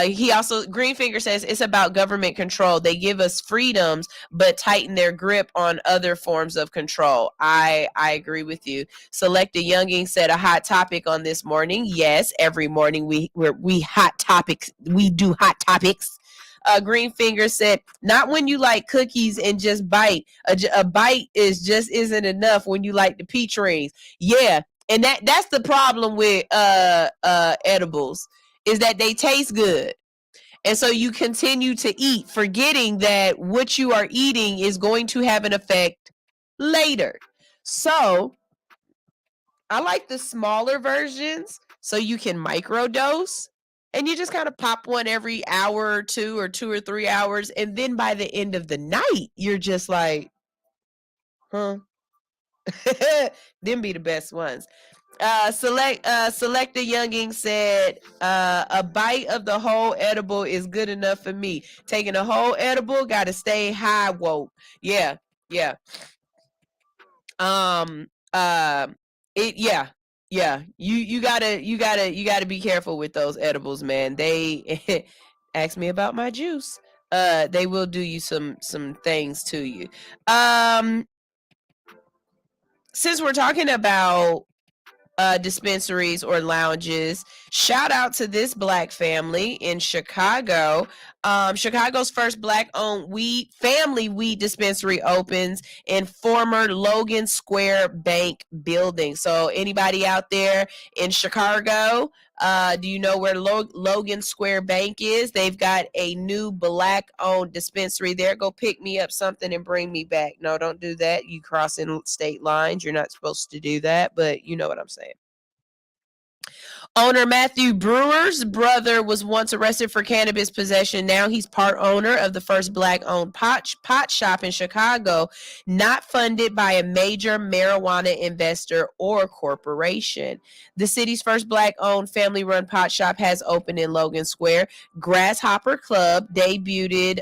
He also, Greenfinger says, it's about government control. They give us freedoms, but tighten their grip on other forms of control. I agree with you. Select a Younging said, a hot topic on this morning. Yes, every morning we hot topics. We do hot topics. Greenfinger said, not when you like cookies and just bite. A bite isn't enough when you like the peach rings. Yeah, and that's the problem with edibles, is that they taste good. And so you continue to eat, forgetting that what you are eating is going to have an effect later. So I like the smaller versions, so you can microdose, and you just kind of pop one every hour or 2 or 3 hours. And then by the end of the night, you're just like, huh? Them be the best ones. Select a Younging said, a bite of the whole edible is good enough for me. Taking a whole edible, gotta stay high woke. Yeah. You gotta be careful with those edibles, man. They ask me about my juice. They will do you some things to you. Since we're talking about dispensaries or lounges, shout out to this Black family in Chicago. Chicago's first Black-owned family weed dispensary opens in former Logan Square Bank building. So anybody out there in Chicago, do you know where Logan Square Bank is? They've got a new Black-owned dispensary there. Go pick me up something and bring me back. No, don't do that. You crossing state lines. You're not supposed to do that, but you know what I'm saying. Owner Matthew Brewer's brother was once arrested for cannabis possession. Now he's part owner of the first Black-owned pot shop in Chicago, not funded by a major marijuana investor or corporation. The city's first Black-owned family-run pot shop has opened in Logan Square. Grasshopper Club debuted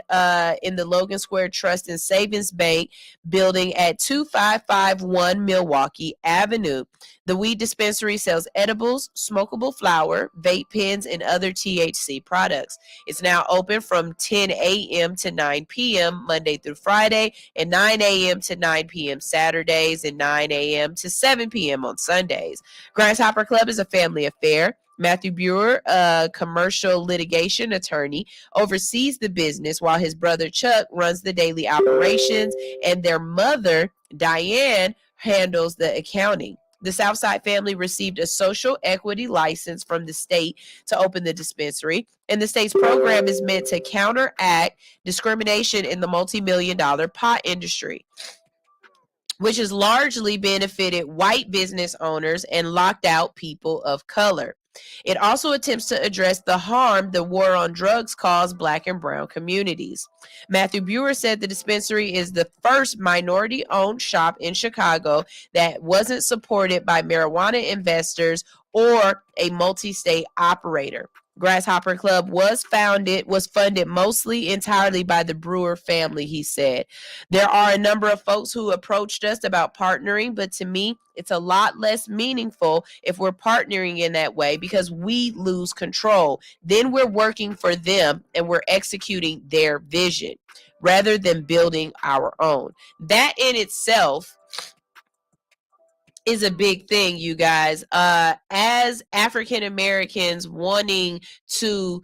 in the Logan Square Trust and Savings Bank building at 2551 Milwaukee Avenue. The weed dispensary sells edibles, smokable flower, vape pens, and other THC products. It's now open from 10 a.m. to 9 p.m. Monday through Friday, and 9 a.m. to 9 p.m. Saturdays, and 9 a.m. to 7 p.m. on Sundays. Grasshopper Club is a family affair. Matthew Brewer, a commercial litigation attorney, oversees the business, while his brother Chuck runs the daily operations, and their mother, Diane, handles the accounting. The Southside family received a social equity license from the state to open the dispensary, and the state's program is meant to counteract discrimination in the multi-million-dollar pot industry, which has largely benefited white business owners and locked out people of color. It also attempts to address the harm the war on drugs caused Black and brown communities. Matthew Brewer said the dispensary is the first minority-owned shop in Chicago that wasn't supported by marijuana investors or a multi-state operator. Grasshopper Club was funded mostly entirely by the Brewer family, he said. There are a number of folks who approached us about partnering, but to me, it's a lot less meaningful if we're partnering in that way because we lose control. Then we're working for them and we're executing their vision rather than building our own. That in itself is a big thing, you guys. As African Americans wanting to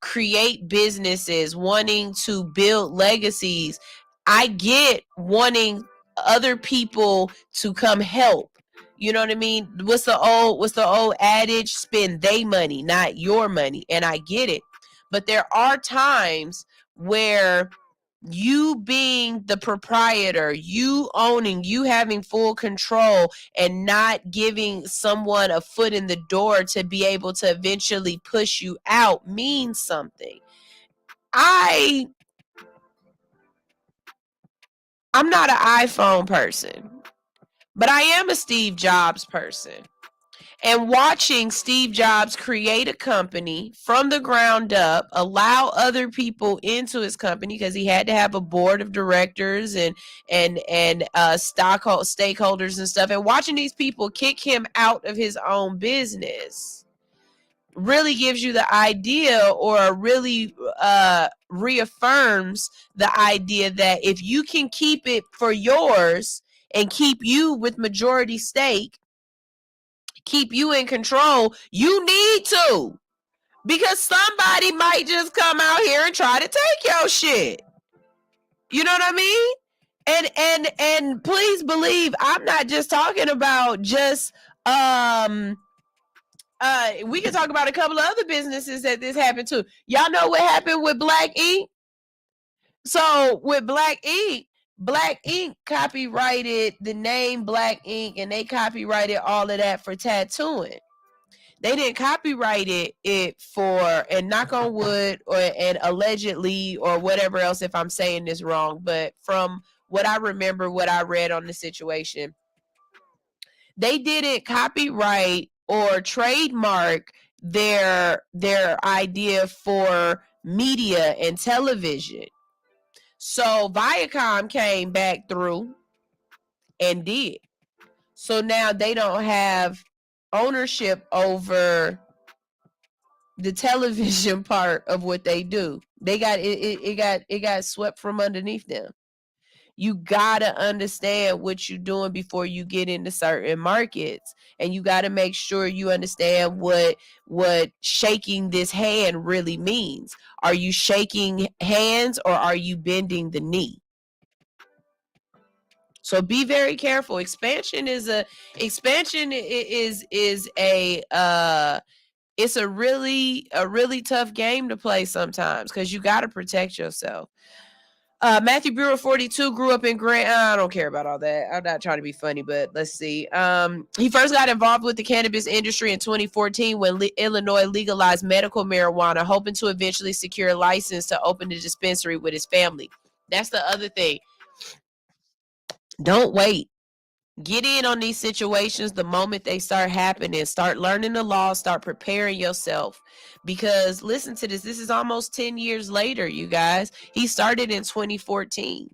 create businesses, wanting to build legacies, I get wanting other people to come help. You know what I mean? What's the old adage? Spend they money, not your money. And I get it. But there are times where you being the proprietor, you owning, you having full control and not giving someone a foot in the door to be able to eventually push you out means something. I'm not an iPhone person, but I am a Steve Jobs person. And watching Steve Jobs create a company from the ground up, allow other people into his company because he had to have a board of directors and stakeholders and stuff, and watching these people kick him out of his own business really gives you the idea, or really reaffirms the idea that if you can keep it for yours and keep you with majority stake, keep you in control, you need to, because somebody might just come out here and try to take your shit. You know what I mean? And please believe I'm not just talking about just we can talk about a couple of other businesses that this happened to. Y'all know what happened with Black Ink? So with Black Ink copyrighted the name Black Ink, and they copyrighted all of that for tattooing. They didn't copyright it for, and knock on wood, and allegedly, or whatever else if I'm saying this wrong, but from what I remember, what I read on the situation, they didn't copyright or trademark their idea for media and television. So Viacom came back through and did. So now they don't have ownership over the television part of what they do. They got it got swept from underneath them. You gotta understand what you're doing before you get into certain markets, and you gotta make sure you understand what shaking this hand really means. Are you shaking hands or are you bending the knee? So be very careful. Expansion is a it's a really tough game to play sometimes because you got to protect yourself. Matthew Brewer, 42, grew up in Grant. I don't care about all that. I'm not trying to be funny, but let's see. He first got involved with the cannabis industry in 2014 when Illinois legalized medical marijuana, hoping to eventually secure a license to open a dispensary with his family. That's the other thing. Don't wait. Get in on these situations the moment they start happening. Start learning the law. Start preparing yourself. Because listen to this. This is almost 10 years later, you guys. He started in 2014.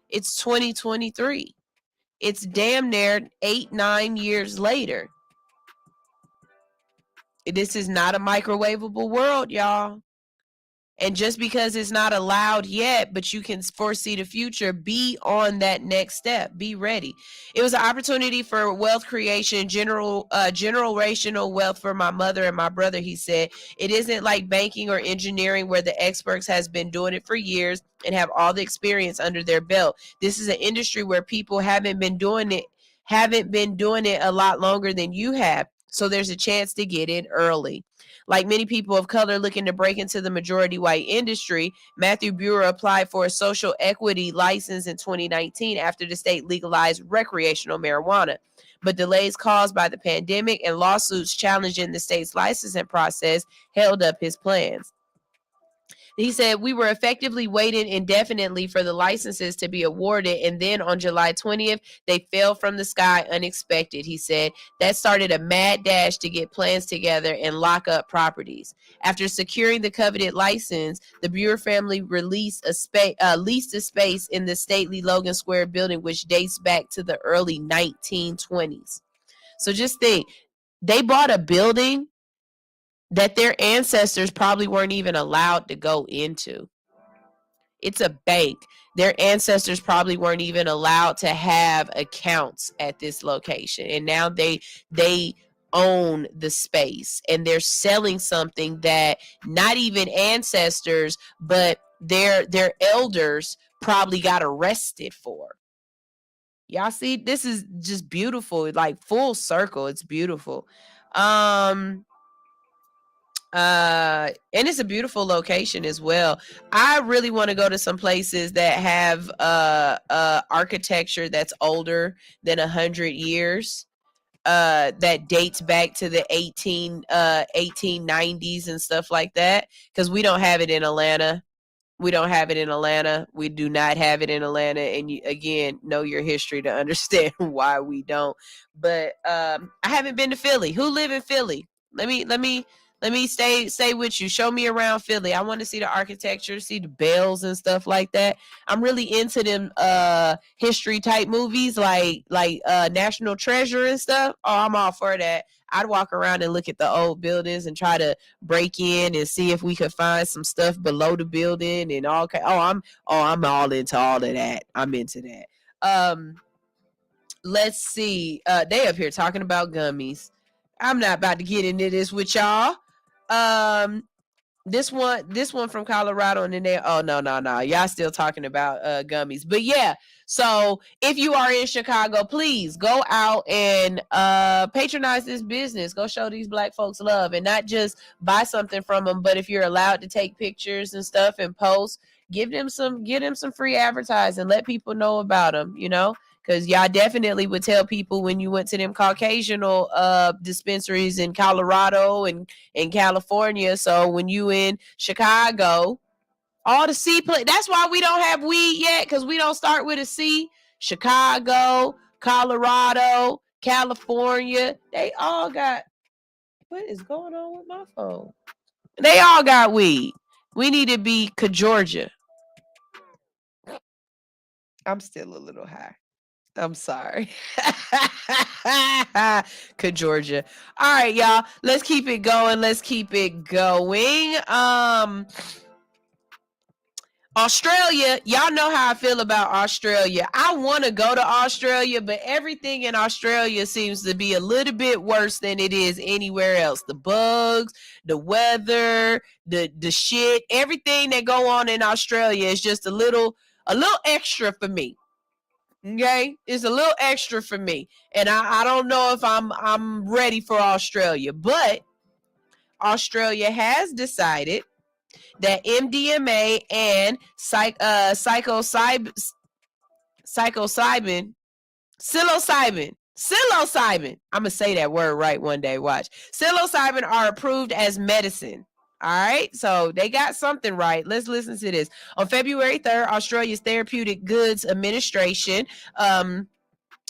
It's 2023. It's damn near 8-9 years later. This is not a microwavable world, y'all. And just because it's not allowed yet, but you can foresee the future, be on that next step. Be ready. It was an opportunity for wealth creation, generational wealth for my mother and my brother, he said. It isn't like banking or engineering where the experts has been doing it for years and have all the experience under their belt. This is an industry where people haven't been doing it a lot longer than you have. So there's a chance to get in early. Like many people of color looking to break into the majority white industry, Matthew Brewer applied for a social equity license in 2019 after the state legalized recreational marijuana. but delays caused by the pandemic and lawsuits challenging the state's licensing process held up his plans. He said, we were effectively waiting indefinitely for the licenses to be awarded. And then on July 20th, they fell from the sky unexpected. He said that started a mad dash to get plans together and lock up properties. After securing the coveted license, the Brewer family leased a space in the stately Logan Square building, which dates back to the early 1920s. So just think, they bought a building that their ancestors probably weren't even allowed to go into. It's a bank. Their ancestors probably weren't even allowed to have accounts at this location. And now they own the space, and they're selling something that not even ancestors, but their elders probably got arrested for. Y'all see, this is just beautiful, like full circle. It's beautiful. And it's a beautiful location as well. I really want to go to some places that have architecture that's older than 100 years, that dates back to the 1890s and stuff like that, because we don't have it in Atlanta. We don't have it in Atlanta. We do not have it in Atlanta. And you, again, know your history to understand why we don't. But I haven't been to Philly. Who live in Philly? Let me stay with you. Show me around Philly. I want to see the architecture, see the bells and stuff like that. I'm really into them history type movies like National Treasure and stuff. Oh, I'm all for that. I'd walk around and look at the old buildings and try to break in and see if we could find some stuff below the building and all. I'm all into all of that. I'm into that. Let's see. They up here talking about gummies. I'm not about to get into this with y'all. This one from Colorado, and then no. Y'all still talking about gummies. But yeah, so if you are in Chicago, please go out and patronize this business. Go show these black folks love, and not just buy something from them, but if you're allowed to take pictures and stuff and post, give them some free advertising. Let people know about them, because y'all definitely would tell people when you went to them Caucasian dispensaries in Colorado and in California. So when you in Chicago, all the C play. That's why we don't have weed yet, because we don't start with a C. Chicago, Colorado, California, they all got. What is going on with my phone? They all got weed. We need to be Georgia. I'm still a little high. I'm sorry. Georgia. All right, y'all. Let's keep it going. Australia, y'all know how I feel about Australia. I want to go to Australia, but everything in Australia seems to be a little bit worse than it is anywhere else. The bugs, the weather, the shit, everything that go on in Australia is just a little extra for me. Okay, it's a little extra for me, and I don't know if I'm ready for Australia, but Australia has decided that MDMA and psilocybin. I'm gonna say that word right one day. Watch. Psilocybin are approved as medicine. All right, so they got something right. Let's listen to this. On February 3rd, Australia's Therapeutic Goods Administration,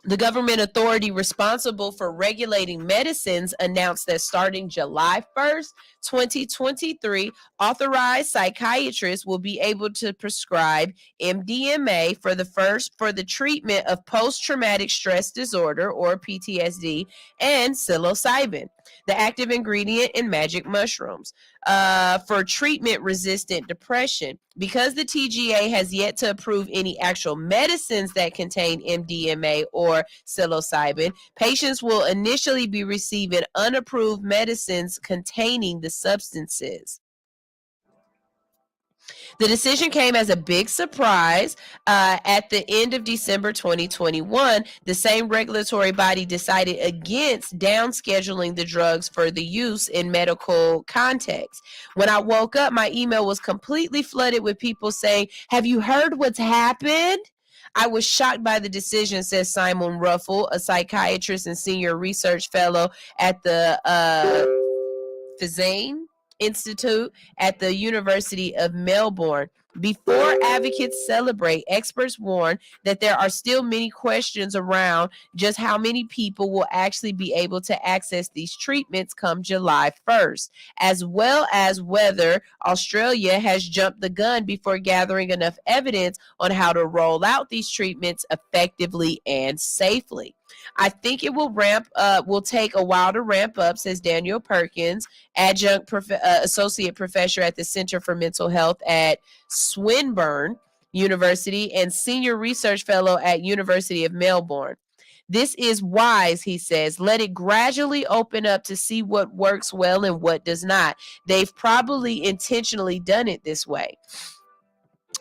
the government authority responsible for regulating medicines, announced that starting July 1st, 2023, authorized psychiatrists will be able to prescribe MDMA for the treatment of post-traumatic stress disorder, or PTSD, and psilocybin, the active ingredient in magic mushrooms, for treatment-resistant depression. Because the TGA has yet to approve any actual medicines that contain MDMA or psilocybin, patients will initially be receiving unapproved medicines containing the substances. The decision came as a big surprise. At the end of December 2021, the same regulatory body decided against downscheduling the drugs for the use in medical context. When I woke up, my email was completely flooded with people saying, "Have you heard what's happened? I was shocked by the decision, says Simon Ruffle, a psychiatrist and senior research fellow at the Fizane Institute at the University of Melbourne. Before advocates celebrate, experts warn that there are still many questions around just how many people will actually be able to access these treatments come July 1st, as well as whether Australia has jumped the gun before gathering enough evidence on how to roll out these treatments effectively and safely. I think it will take a while to ramp up, says Daniel Perkins, associate professor at the Center for Mental Health at Swinburne University and senior research fellow at University of Melbourne. This is wise, he says. Let it gradually open up to see what works well and what does not. They've probably intentionally done it this way.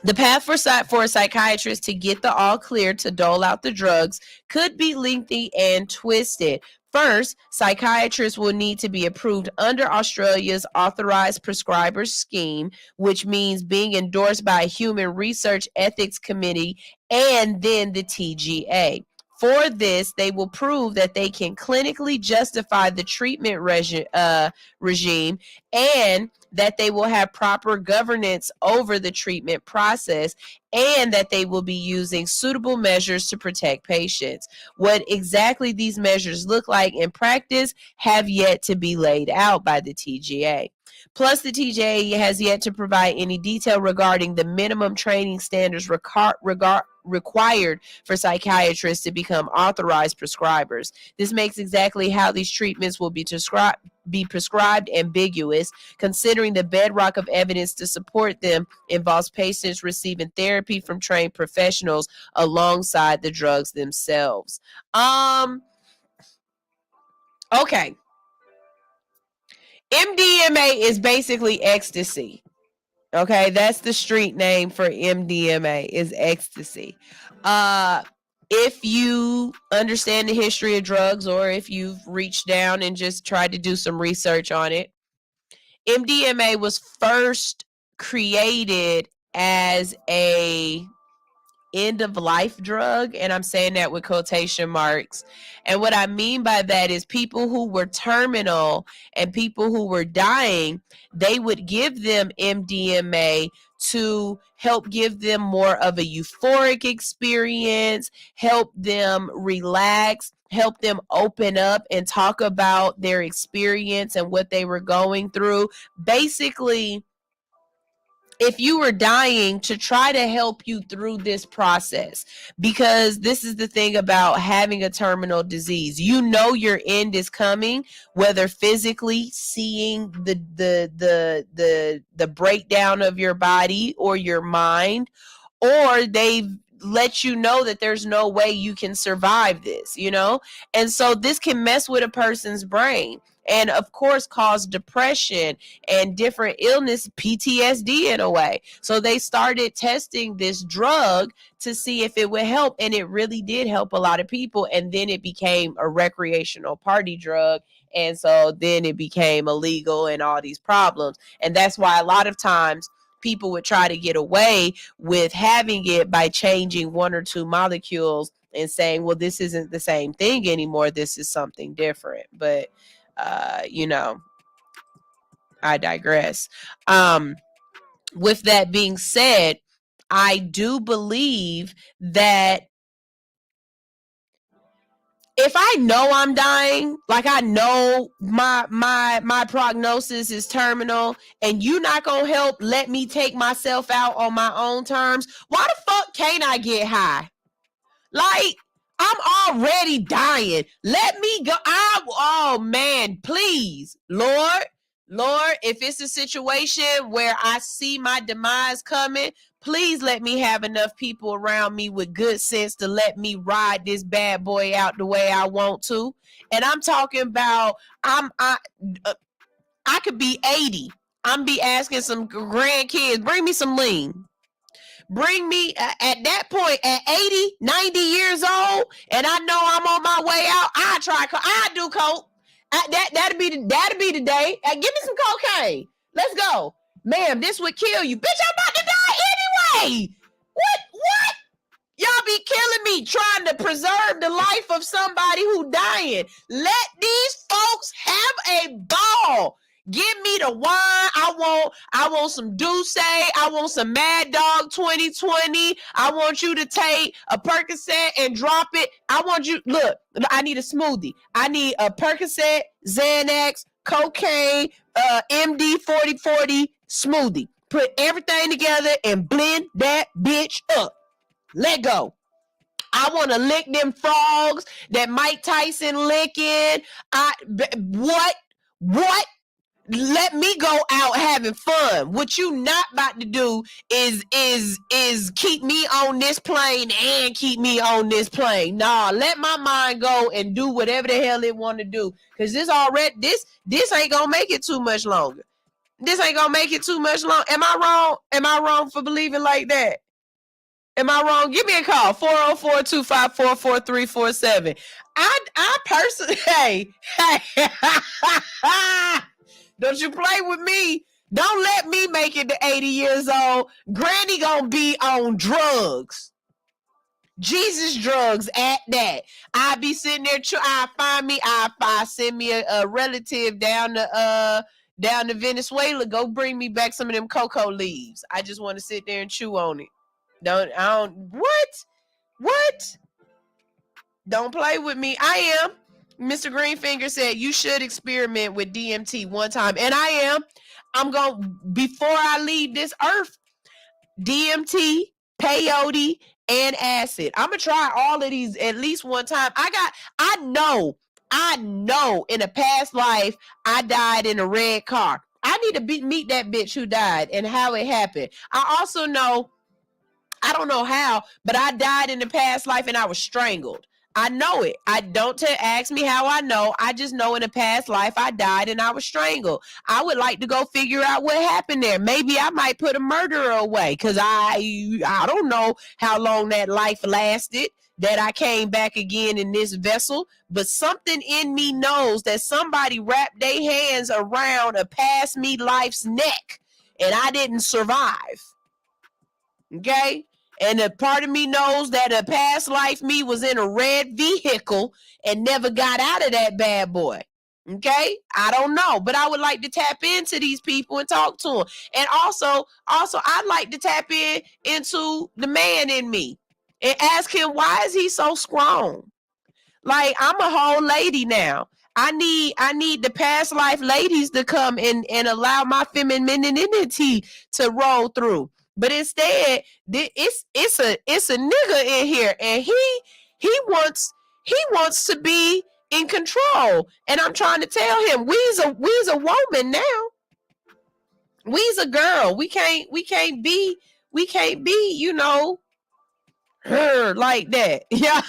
The path for a psychiatrist to get the all clear to dole out the drugs could be lengthy and twisted. First, psychiatrists will need to be approved under Australia's authorized prescribers scheme, which means being endorsed by a human research ethics committee and then the TGA. For this, they will prove that they can clinically justify the treatment regime and that they will have proper governance over the treatment process and that they will be using suitable measures to protect patients. What exactly these measures look like in practice have yet to be laid out by the TGA. Plus, the TGA has yet to provide any detail regarding the minimum training standards required for psychiatrists to become authorized prescribers. This makes exactly how these treatments will be prescribed ambiguous, considering the bedrock of evidence to support them involves patients receiving therapy from trained professionals alongside the drugs themselves. Okay. MDMA is basically ecstasy. Okay, that's the street name for MDMA is ecstasy. If you understand the history of drugs or if you've reached down and just tried to do some research on it, MDMA was first created as a end of life drug, and I'm saying that with quotation marks. And what I mean by that is people who were terminal and people who were dying, they would give them MDMA to help give them more of a euphoric experience, help them relax, help them open up and talk about their experience and what they were going through. Basically, if you were dying, to try to help you through this process, because this is the thing about having a terminal disease. You know your end is coming, whether physically seeing the breakdown of your body or your mind, or they've let you know that there's no way you can survive this, you know? And so this can mess with a person's brain and of course cause depression and different illness, PTSD in a way. So they started testing this drug to see if it would help, and it really did help a lot of people. And then it became a recreational party drug, and so then it became illegal and all these problems. And that's why a lot of times people would try to get away with having it by changing one or two molecules and saying, well, this isn't the same thing anymore, this is something different. But I digress. With that being said, I do believe that if I know I'm dying, like I know my prognosis is terminal, and you not gonna help let me take myself out on my own terms, why the fuck can't I get high? Like, I'm already dying. Let me go. Oh man, please, Lord, if it's a situation where I see my demise coming, please let me have enough people around me with good sense to let me ride this bad boy out the way I want to. And I'm talking about I could be 80. I'm be asking some grandkids, bring me some lean. Bring me at that point at 80, 90 years old, and I know I'm on my way out. I do coke. That'd be the day. Give me some cocaine. Let's go. Ma'am, this would kill you. Bitch, I'm about to die anyway. What? Y'all be killing me trying to preserve the life of somebody who dying. Let these folks have a ball. Give me the wine. I want some Douce. I want some Mad Dog 2020. I want you to take a Percocet and drop it. I want you, look, I need a smoothie. I need a Percocet, Xanax, cocaine, MD 4040 smoothie. Put everything together and blend that bitch up. Let go. I want to lick them frogs that Mike Tyson licking. What? Let me go out having fun. What you not about to do is keep me on this plane and keep me on this plane. Nah, let my mind go and do whatever the hell it want to do. Cause this ain't gonna make it too much longer. This ain't gonna make it too much long. Am I wrong? Am I wrong for believing like that? Am I wrong? Give me a call. 404-254-4347. I personally, hey. Don't you play with me. Don't let me make it to 80 years old. Granny gonna be on drugs. Jesus drugs at that. I be sitting there, I send me a relative down to Venezuela. Go bring me back some of them cocoa leaves. I just want to sit there and chew on it. What? Don't play with me. I am. Mr. Greenfinger said you should experiment with DMT one time. And I am. I'm going, before I leave this earth, DMT, peyote, and acid. I'm going to try all of these at least one time. I know in a past life, I died in a red car. I need to meet that bitch who died and how it happened. I also know, I don't know how, but I died in the past life and I was strangled. I know it. I don't ask me how I know. I just know in a past life I died and I was strangled. I would like to go figure out what happened there. Maybe I might put a murderer away because I don't know how long that life lasted, that I came back again in this vessel. But something in me knows that somebody wrapped their hands around a past me life's neck and I didn't survive. Okay? And a part of me knows that a past life me was in a red vehicle and never got out of that bad boy. Okay? I don't know, but I would like to tap into these people and talk to them. And also I'd like to tap into the man in me and ask him, why is he so strong? Like, I'm a whole lady now. I need the past life ladies to come and allow my femininity to roll through. But instead, it's a nigga in here, and he wants to be in control. And I'm trying to tell him, we's a woman now. We's a girl. We can't be, you know, her like that. Yeah.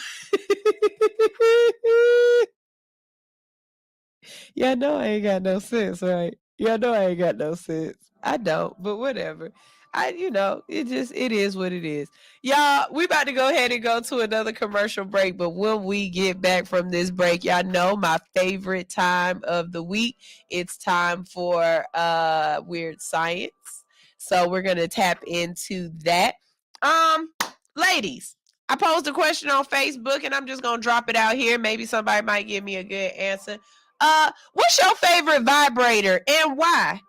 Y'all know I ain't got no sense, right? Y'all know I ain't got no sense. I don't, but whatever. It is what it is. Y'all, we about to go ahead and go to another commercial break, but when we get back from this break, y'all know my favorite time of the week. It's time for Weird Science. So we're going to tap into that. Ladies, I posed a question on Facebook and I'm just going to drop it out here. Maybe somebody might give me a good answer. What's your favorite vibrator and why?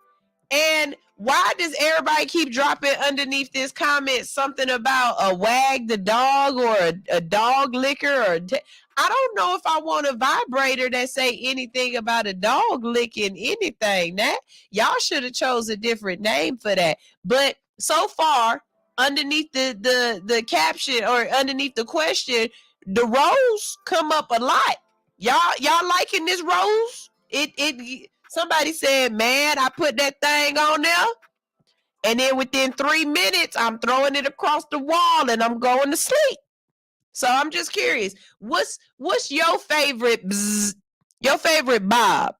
And why does everybody keep dropping underneath this comment something about a wag the dog or a dog licker? I don't know if I want a vibrator that say anything about a dog licking anything. That y'all should have chose a different name for that. But so far, underneath the caption or underneath the question, the rose come up a lot. Y'all liking this rose? Somebody said, man, I put that thing on there, and then within 3 minutes, I'm throwing it across the wall and I'm going to sleep. So I'm just curious, what's your favorite your favorite bob?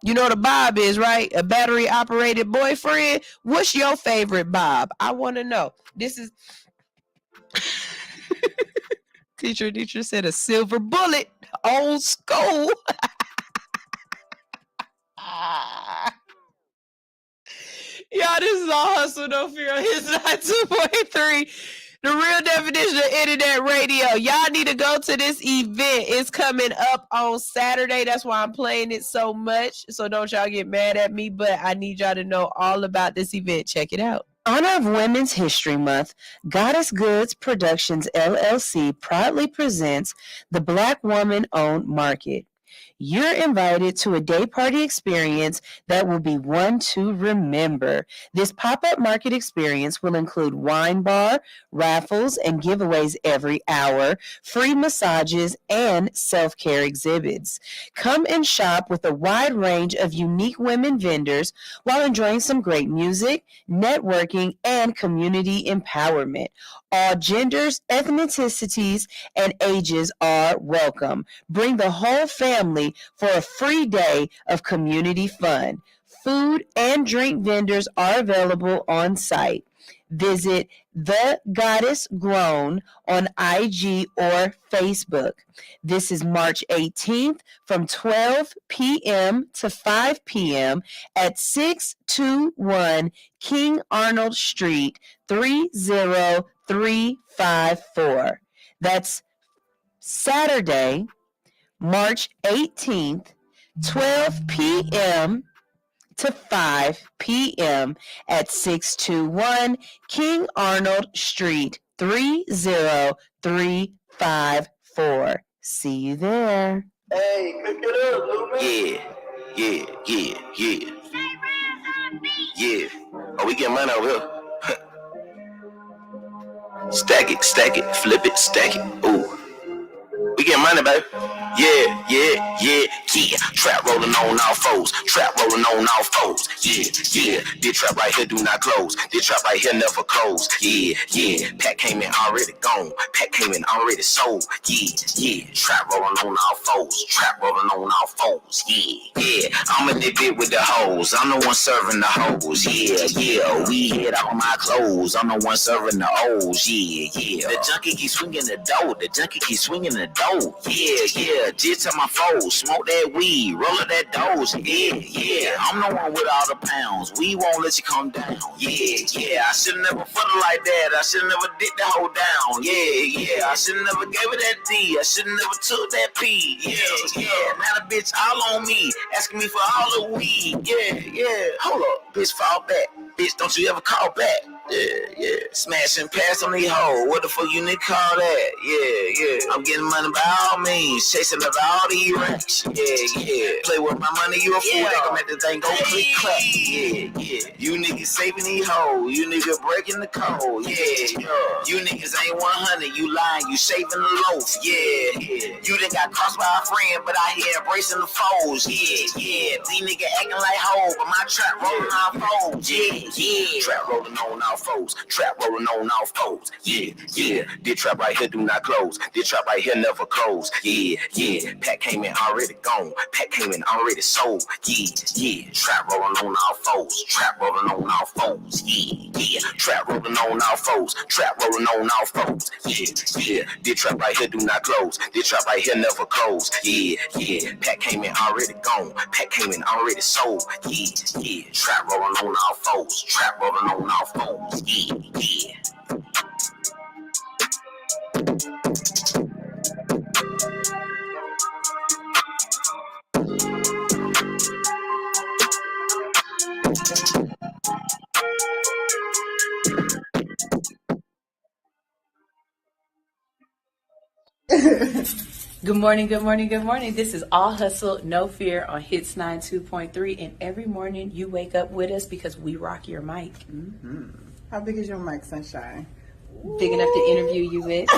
You know what a bob is, right? A battery operated boyfriend. What's your favorite bob? I want to know. This is teacher said a silver bullet, old school. Y'all, this is All Hustle No Fear on his 2.3. The real definition of internet radio. Y'all need to go to this event. It's coming up on Saturday. That's why I'm playing it so much. So don't y'all get mad at me, but I need y'all to know all about this event. Check it out. Honor of Women's History Month, Goddess Goods Productions LLC proudly presents the Black Woman-Owned Market. You're invited to a day party experience that will be one to remember. This pop-up market experience will include wine bar, raffles, and giveaways every hour, free massages, and self-care exhibits. Come and shop with a wide range of unique women vendors while enjoying some great music, networking, and community empowerment. All genders, ethnicities, and ages are welcome. Bring the whole family for a free day of community fun. Food and drink vendors are available on site. Visit The Goddess Grown on IG or Facebook. This is March 18th from 12 p.m. to 5 p.m. at 621 King Arnold Street, 30354. That's Saturday, March 18th, 12 p.m. to 5 p.m. at 621 King Arnold Street, 30354. See you there. Hey, pick it up, Lumen. Yeah. Oh, we get money over here. Stack it, flip it, stack it. Ooh. We get money, baby. Yeah. Trap rolling on all foes. Yeah. This trap right here do not close. This trap right here never close. Yeah. Pack came in already gone. Pack came in already sold. Yeah. Trap rolling on all foes. Yeah. I'm in the bit with the hoes. I'm the one serving the hoes. Yeah. We hit all my clothes. I'm the one serving the O's. Yeah. The junkie keep swinging the dough. Yeah. Just to my foes. Smoke that weed. Roll up that dose. Yeah. I'm the one with all the pounds. We won't let you come down. Yeah. I should've never fucked her like that. I should've never did the whole down. Yeah. I should've never gave her that D. I should've never took that P. Yeah. Now the bitch all on me. Asking me for all the weed. Yeah. Hold up. Bitch, fall back. Bitch, don't you ever call back. Yeah. Smash and pass on these hoes. What the fuck you need to call that? Yeah. I'm getting money by all means. Chasing up all these racks. Yeah. Play with my money, you a fool. They gon' make the thing go click clack. Yeah. You niggas saving these hoes. You niggas breaking the code. Yeah. You niggas ain't 100. You lying. You shaving the loaf. Yeah. You done got crossed by a friend, but I here embracing the foes. Yeah. These niggas acting like hoes, but my trap rolling on foes. Yeah. Trap rolling on all foes. Yeah. This trap right here do not close. This trap right here never close. Yeah. Pack came in already gone. Pack came in already sold. Yeah. Trap rolling on all foes. Yeah. Trap rolling on all foes. Yeah. This trap right here do not close. This trap right here never close. Yeah. Pack came in already gone. Pack came in already sold. Yeah. Trap rolling on all foes. Yeah. Good morning. This is All Hustle, No Fear on Hits 92.3. And every morning you wake up with us because we rock your mic. Mm-hmm. How big is your mic, Sunshine? Big enough to interview you with.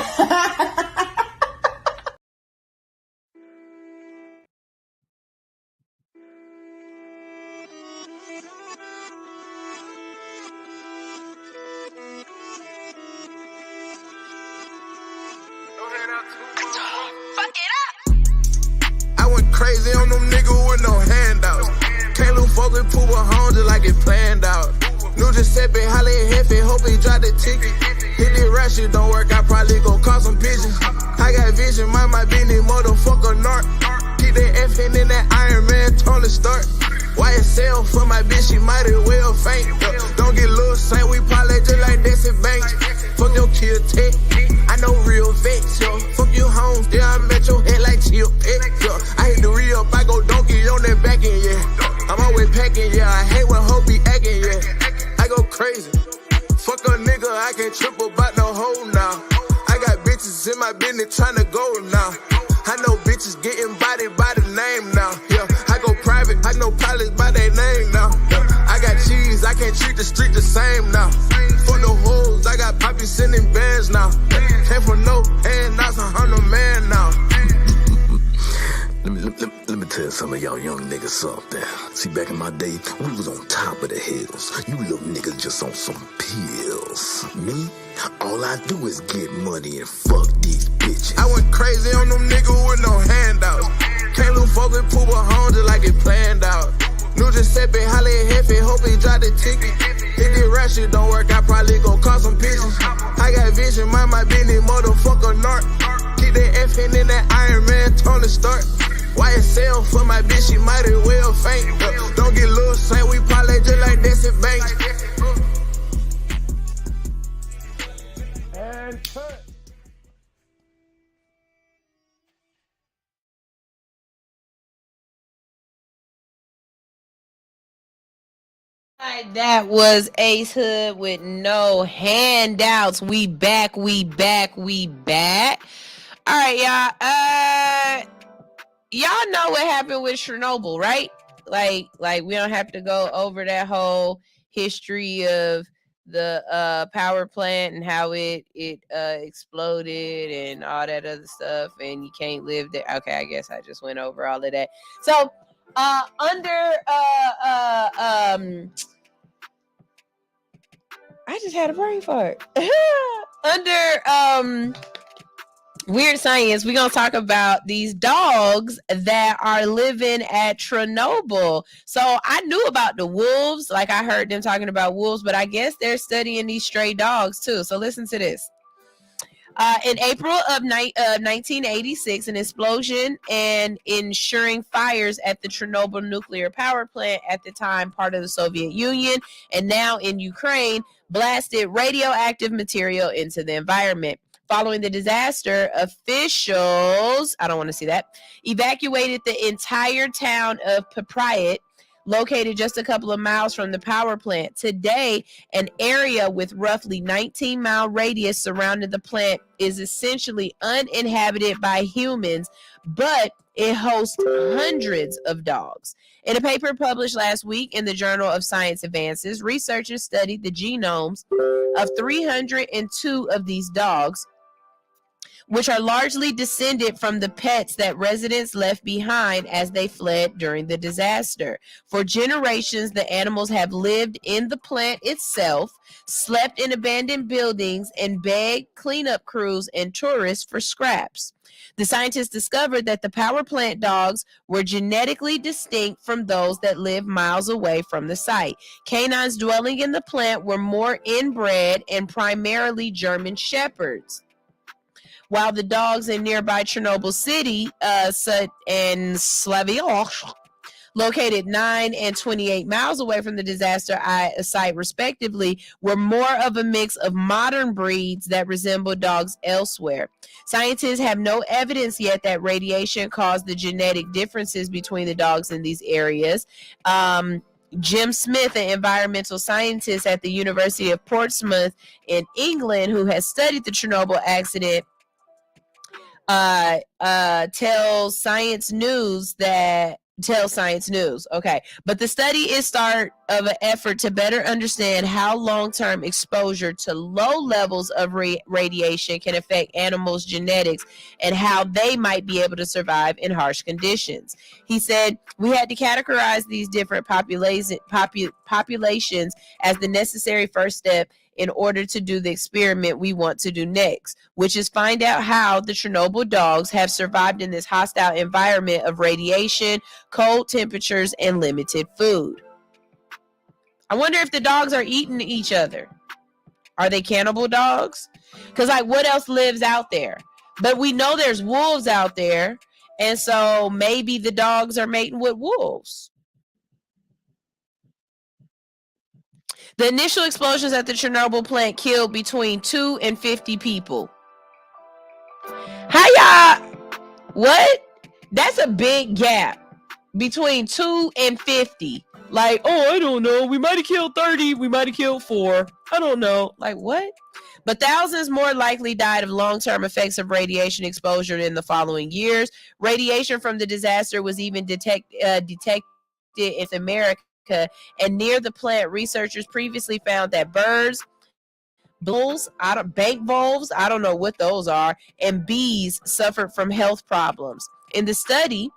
Crazy on them niggas with no handouts. Can't lose focus, prove a home just like it planned out. New Giuseppe, Holly Hefe, hope he drop the ticket. Hit the rap shit don't work, I probably go call some pigeons. I got vision, my business, motherfucker narc. Keep that F in that Iron Man, Tony Stark. YSL for my bitch, she might as well faint. Don't get loose, Saint, we parlay just like Desi Banks. Fuck your kill tech. I know real vets, yo. Fuck you homes, there I met your head like chill pet, yo. I hit the re-up, I go donkey on that back end, yeah. I'm always packing, yeah. I hate when hoes be acting, yeah. I go crazy. Fuck a nigga, I can't trip about no hoe now. I got bitches in my business tryna go now. I know bitches getting bodied by the name now, yeah. I go private, I know pilots by their name now, yeah. I got cheese, I can't treat the street the same now. For the hoes, I got poppy sending bands now. Came from no handouts, 100 man now. Let me tell some of y'all young niggas something. See, back in my day, we was on top of the hills. You little niggas just on some pills. Me, all I do is get money and fuck these bitches. I went crazy on them niggas with no handouts. Can't lose folk and poop a home just like it planned out. New Giuseppe, Holly Hefe, hope he drop the ticket. If this rap shit don't work, I probably gon' call some pigeons. I got vision, mind my business, motherfucker narc. Keep that F in that Iron Man, Tony Stark. YSL for my bitch, she might as well faint. Don't get loose, Saint, we parlay just like this at Banks. And cut. That was Ace Hood with No Handouts. We back. All right, y'all. Y'all know what happened with Chernobyl, right? Like we don't have to go over that whole history of the power plant and how it exploded and all that other stuff, and you can't live there. Okay, I guess I just went over all of that. So I just had a brain fart. Under Weird Science, we're going to talk about these dogs that are living at Chernobyl. So I knew about the wolves, like I heard them talking about wolves, but I guess they're studying these stray dogs too. So listen to this. In April of 1986, an explosion and ensuing fires at the Chernobyl nuclear power plant, at the time part of the Soviet Union and now in Ukraine, blasted radioactive material into the environment. Following the disaster, officials, I don't want to see that, evacuated the entire town of Pripyat, located just a couple of miles from the power plant. Today, an area with roughly 19-mile radius surrounding the plant is essentially uninhabited by humans, but it hosts hundreds of dogs. In a paper published last week in the Journal of Science Advances, researchers studied the genomes of 302 of these dogs, which are largely descended from the pets that residents left behind as they fled during the disaster. For generations, the animals have lived in the plant itself, slept in abandoned buildings, and begged cleanup crews and tourists for scraps. The scientists discovered that the power plant dogs were genetically distinct from those that lived miles away from the site. Canines dwelling in the plant were more inbred and primarily German shepherds, while the dogs in nearby Chernobyl City and Slaviansk, located 9 and 28 miles away from the disaster site respectively, were more of a mix of modern breeds that resemble dogs elsewhere. Scientists have no evidence yet that radiation caused the genetic differences between the dogs in these areas. Jim Smith, an environmental scientist at the University of Portsmouth in England, who has studied the Chernobyl accident, tells Science News. Okay, but the study is start of an effort to better understand how long-term exposure to low levels of radiation can affect animals' genetics and how they might be able to survive in harsh conditions. He said, "We had to categorize these different populations as the necessary first step in order to do the experiment we want to do next, which is find out how the Chernobyl dogs have survived in this hostile environment of radiation, cold temperatures, and limited food." I wonder if the dogs are eating each other. Are they cannibal dogs? Because, like, what else lives out there? But we know there's wolves out there, and so maybe the dogs are mating with wolves. The initial explosions at the Chernobyl plant killed between 2 and 50 people. How y'all? What? That's a big gap between 2 and 50. Like, oh, I don't know. We might have killed 30. We might have killed 4. I don't know. Like, what? But thousands more likely died of long-term effects of radiation exposure in the following years. Radiation from the disaster was even detected in America, and near the plant, researchers previously found that birds, bulls, bank voles, I don't know what those are, and bees suffered from health problems. In the study,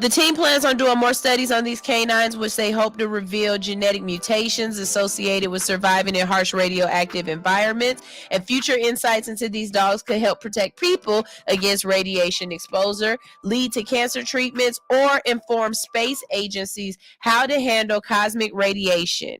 the team plans on doing more studies on these canines, which they hope to reveal genetic mutations associated with surviving in harsh radioactive environments. And future insights into these dogs could help protect people against radiation exposure, lead to cancer treatments, or inform space agencies how to handle cosmic radiation.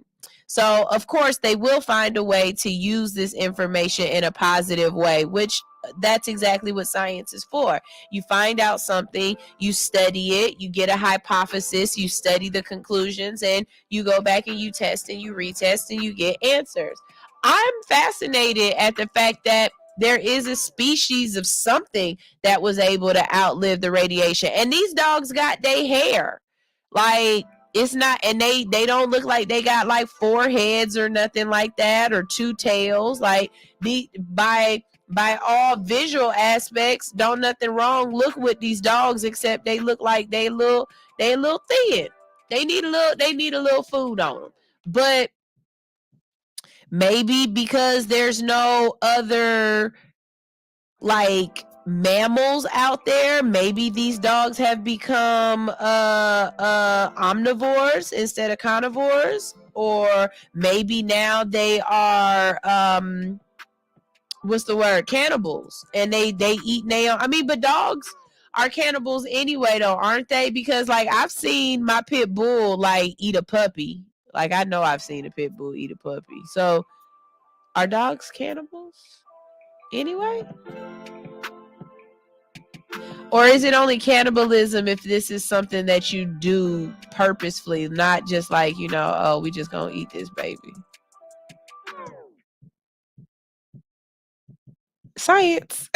So, of course, they will find a way to use this information in a positive way, which that's exactly what science is for. You find out something, you study it, you get a hypothesis, you study the conclusions, and you go back and you test and you retest and you get answers. I'm fascinated at the fact that there is a species of something that was able to outlive the radiation. And these dogs got their hair. Like, it's not, and they don't look like they got like 4 heads or nothing like that, or 2 tails. Like, by all visual aspects, don't nothing wrong look with these dogs, except they look like they little thin. They need a little food on them. But maybe because there's no other like mammals out there, maybe these dogs have become omnivores instead of carnivores, or maybe now they are what's the word, cannibals, and they eat nail. I mean, but dogs are cannibals anyway though, aren't they? Because like I've seen my pit bull like eat a puppy. Like I know I've seen a pit bull eat a puppy. So are dogs cannibals anyway? Or is it only cannibalism if this is something that you do purposefully, not just like, you know, oh, we just gonna eat this baby? Science.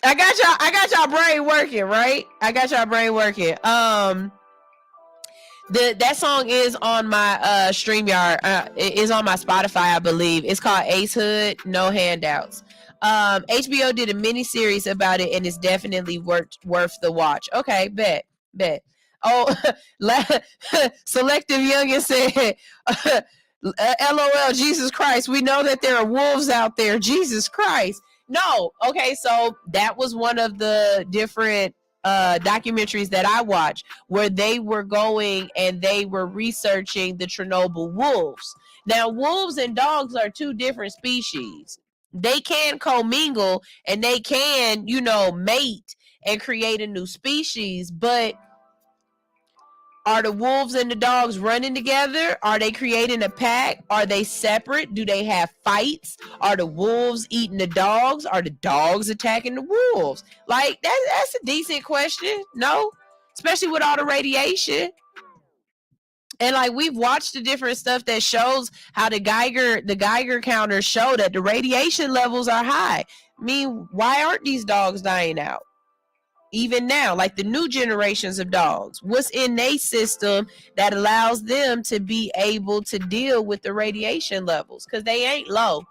I got y'all brain working, right? I got y'all brain working. That song is on my StreamYard. It is on my Spotify, I believe. It's called Ace Hood, No Handouts. HBO did a mini series about it, and it's definitely worth the watch. Okay, bet. Oh, Selective Youngin said, LOL, Jesus Christ. We know that there are wolves out there. Jesus Christ. No. Okay, so that was one of the different documentaries that I watched, where they were going and they were researching the Chernobyl wolves. Now, wolves and dogs are 2 different species. They can commingle and they can, you know, mate and create a new species, but are the wolves and the dogs running together? Are they creating a pack? Are they separate? Do they have fights? Are the wolves eating the dogs? Are the dogs attacking the wolves? Like, that's a decent question. No? Especially with all the radiation. And like, we've watched the different stuff that shows how the Geiger counters show that the radiation levels are high. I mean, why aren't these dogs dying out? Even now, like the new generations of dogs, what's in their system that allows them to be able to deal with the radiation levels? Because they ain't low.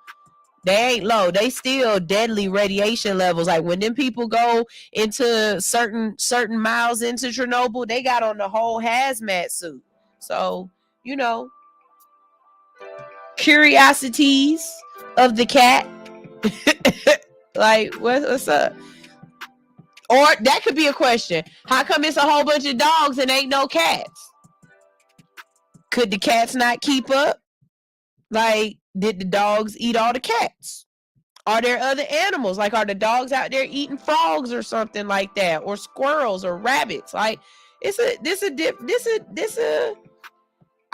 They still deadly radiation levels. Like when them people go into certain miles into Chernobyl, they got on the whole hazmat suit. So, you know, curiosities of the cat. Like, what's up? Or that could be a question. How come it's a whole bunch of dogs and ain't no cats? Could the cats not keep up? Like, did the dogs eat all the cats? Are there other animals? Like, are the dogs out there eating frogs or something like that? Or squirrels or rabbits? Like, I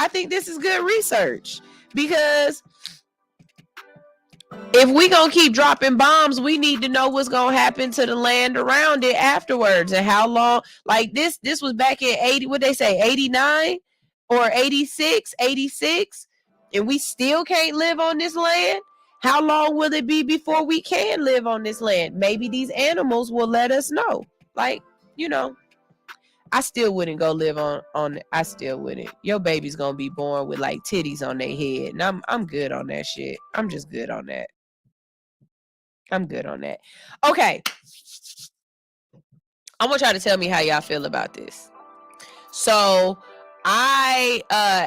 think this is good research, because If we gonna keep dropping bombs, we need to know what's gonna happen to the land around it afterwards, and how long. Like this was back in 80, what they say, 89 or 86, 86, and we still can't live on this land. How long will it be before we can live on this land? Maybe these animals will let us know. Like, you know, I still wouldn't go live on I still wouldn't. Your baby's gonna be born with like titties on their head, and I'm good on that shit. I'm just good on that. I'm good on that. Okay. I want y'all to tell me how y'all feel about this. So I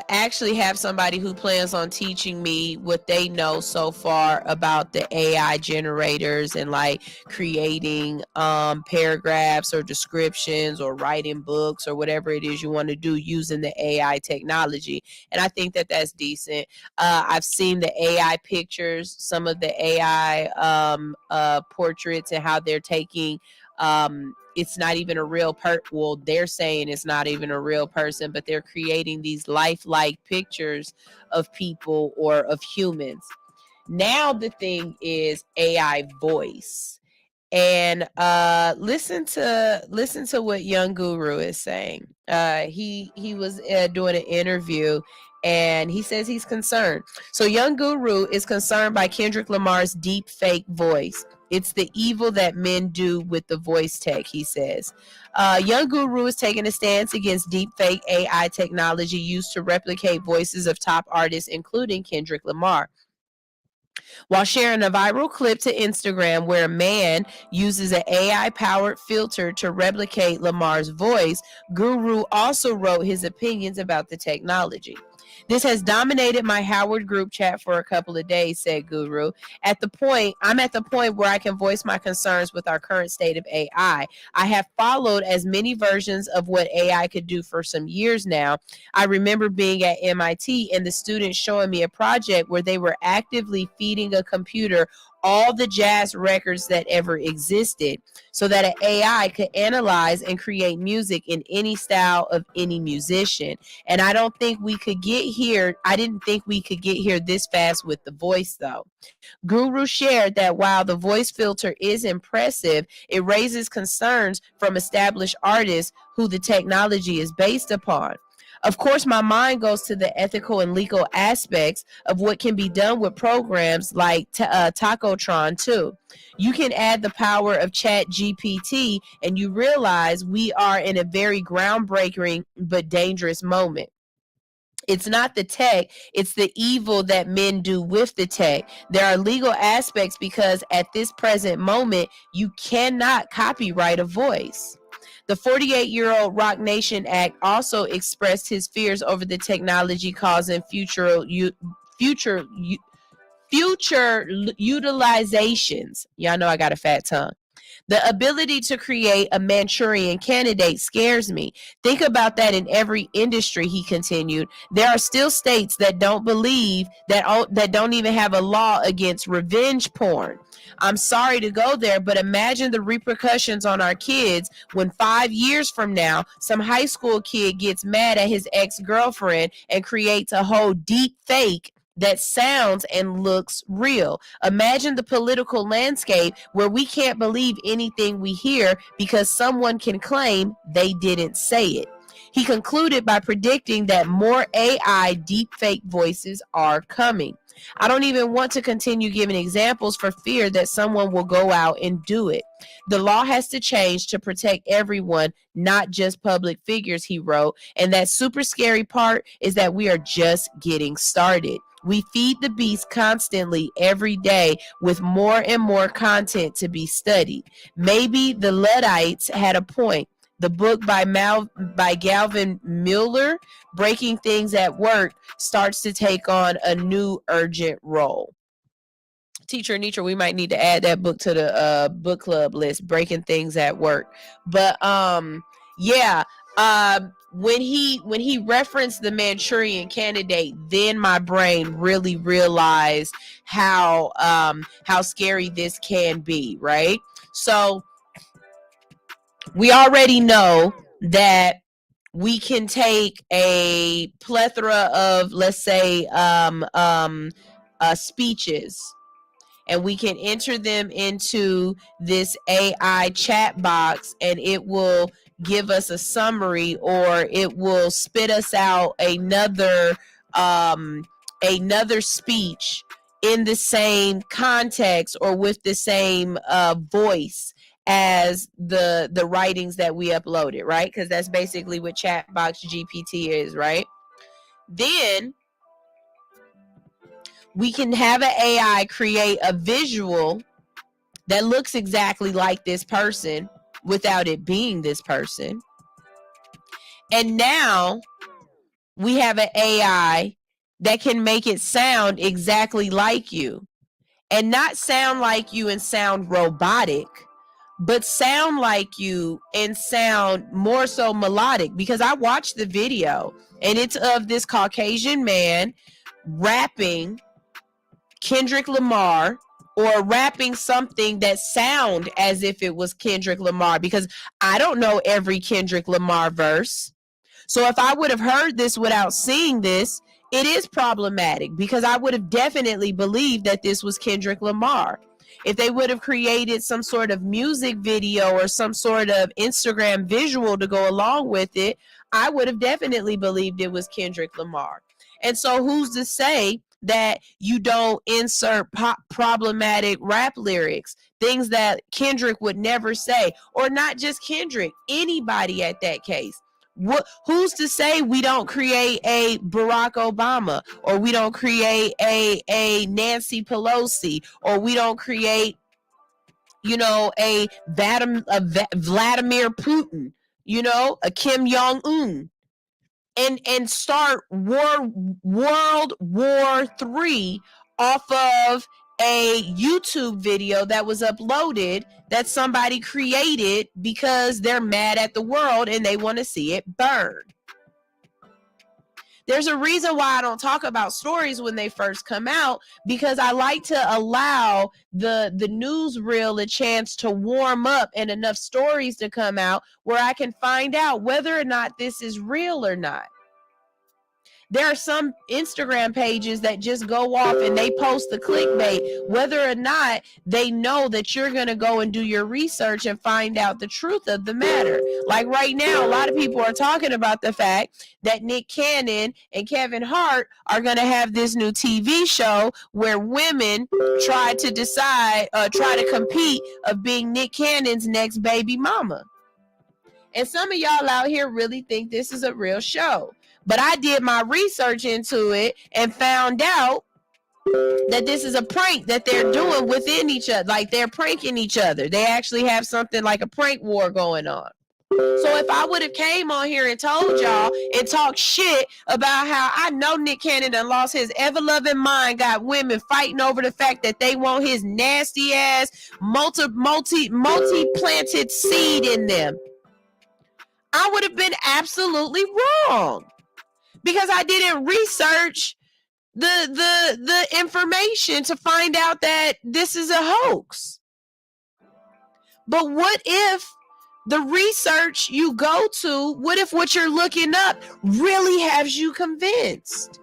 actually have somebody who plans on teaching me what they know so far about the AI generators and like creating paragraphs or descriptions or writing books or whatever it is you want to do using the AI technology. And I think that that's decent. I've seen the AI pictures, some of the AI portraits, and how they're taking it's not even a real well, they're saying it's not even a real person, but they're creating these lifelike pictures of people or of humans. Now the thing is AI voice. And listen to what Young Guru is saying. He was doing an interview, and he says he's concerned. So Young Guru is concerned by Kendrick Lamar's deep fake voice. It's the evil that men do with the voice tech, he says. Young Guru is taking a stance against deep fake AI technology used to replicate voices of top artists, including Kendrick Lamar. While sharing a viral clip to Instagram where a man uses an AI-powered filter to replicate Lamar's voice, Guru also wrote his opinions about the technology. This has dominated my Howard group chat for a couple of days, said Guru. I'm at the point where I can voice my concerns with our current state of AI. I have followed as many versions of what AI could do for some years now. I remember being at MIT and the students showing me a project where they were actively feeding a computer all the jazz records that ever existed so that an AI could analyze and create music in any style of any musician. And I don't think we could get here. I didn't think we could get here this fast with the voice, though. Guru shared that while the voice filter is impressive, it raises concerns from established artists who the technology is based upon. Of course, my mind goes to the ethical and legal aspects of what can be done with programs like Tacotron too. You can add the power of Chat GPT and you realize we are in a very groundbreaking but dangerous moment. It's not the tech, it's the evil that men do with the tech. There are legal aspects because at this present moment, you cannot copyright a voice. The 48-year-old Roc Nation Act also expressed his fears over the technology causing future utilizations. Y'all know I got a fat tongue. The ability to create a Manchurian candidate scares me. Think about that in every industry, he continued. There are still states that don't believe that don't even have a law against revenge porn. I'm sorry to go there, but imagine the repercussions on our kids when 5 years from now, some high school kid gets mad at his ex-girlfriend and creates a whole deep fake that sounds and looks real. Imagine the political landscape where we can't believe anything we hear because someone can claim they didn't say it. He concluded by predicting that more AI deepfake voices are coming. I don't even want to continue giving examples for fear that someone will go out and do it. The law has to change to protect everyone, not just public figures, he wrote. And that super scary part is that we are just getting started. We feed the beast constantly every day with more and more content to be studied. Maybe the Luddites had a point. The book by Galvin Mueller, Breaking Things at Work, starts to take on a new urgent role. Teacher Anitra, we might need to add that book to the book club list, Breaking Things at Work. But yeah, when he referenced the Manchurian candidate, then my brain really realized how scary this can be, right? So we already know that we can take a plethora of, let's say, speeches, and we can enter them into this AI chat box, and it will give us a summary, or it will spit us out another speech in the same context or with the same voice as the writings that we uploaded, right? Because that's basically what Chatbox GPT is, right? Then we can have an AI create a visual that looks exactly like this person without it being this person. And now we have an AI that can make it sound exactly like you, and not sound like you and sound robotic, but sound like you and sound more so melodic. Because I watched the video, and it's of this Caucasian man rapping Kendrick Lamar, or rapping something that sound as if it was Kendrick Lamar, because I don't know every Kendrick Lamar verse. So if I would have heard this without seeing this, it is problematic, because I would have definitely believed that this was Kendrick Lamar. If they would have created some sort of music video or some sort of Instagram visual to go along with it, I would have definitely believed it was Kendrick Lamar. And so who's to say that you don't insert problematic rap lyrics, things that Kendrick would never say, or not just Kendrick, anybody at that case? Who's to say we don't create a Barack Obama, or we don't create a Nancy Pelosi, or we don't create, a Vladimir Putin, a Kim Jong-un, and start World War III off of a YouTube video that was uploaded that somebody created because they're mad at the world and they want to see it burn. There's a reason why I don't talk about stories when they first come out, because I like to allow the newsreel a chance to warm up and enough stories to come out where I can find out whether or not this is real or not. There are some Instagram pages that just go off and they post the clickbait, whether or not they know that you're going to go and do your research and find out the truth of the matter. Like right now, a lot of people are talking about the fact that Nick Cannon and Kevin Hart are going to have this new TV show where women try to compete of being Nick Cannon's next baby mama. And some of y'all out here really think this is a real show. But I did my research into it and found out that this is a prank that they're doing within each other. Like, they're pranking each other. They actually have something like a prank war going on. So if I would have came on here and told y'all and talked shit about how I know Nick Cannon done lost his ever-loving mind, got women fighting over the fact that they want his nasty ass multi-planted seed in them, I would have been absolutely wrong. Because I didn't research the information to find out that this is a hoax. But what if the research you go to, what if what you're looking up really has you convinced?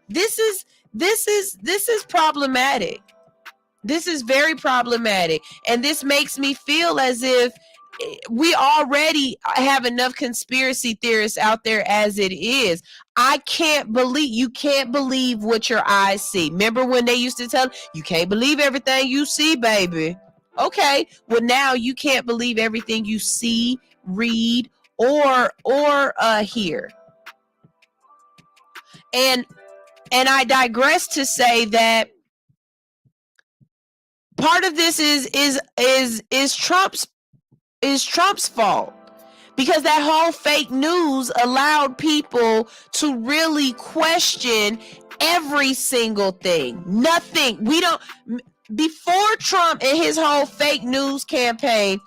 This is problematic. This is very problematic. And this makes me feel as if we already have enough conspiracy theorists out there as it is. You can't believe what your eyes see. Remember when they used to tell you can't believe everything you see, baby? Okay, well now you can't believe everything you see, read, or hear. And I digress to say that part of this is Trump's fault, because that whole fake news allowed people to really question every single thing. Before Trump and his whole fake news campaign,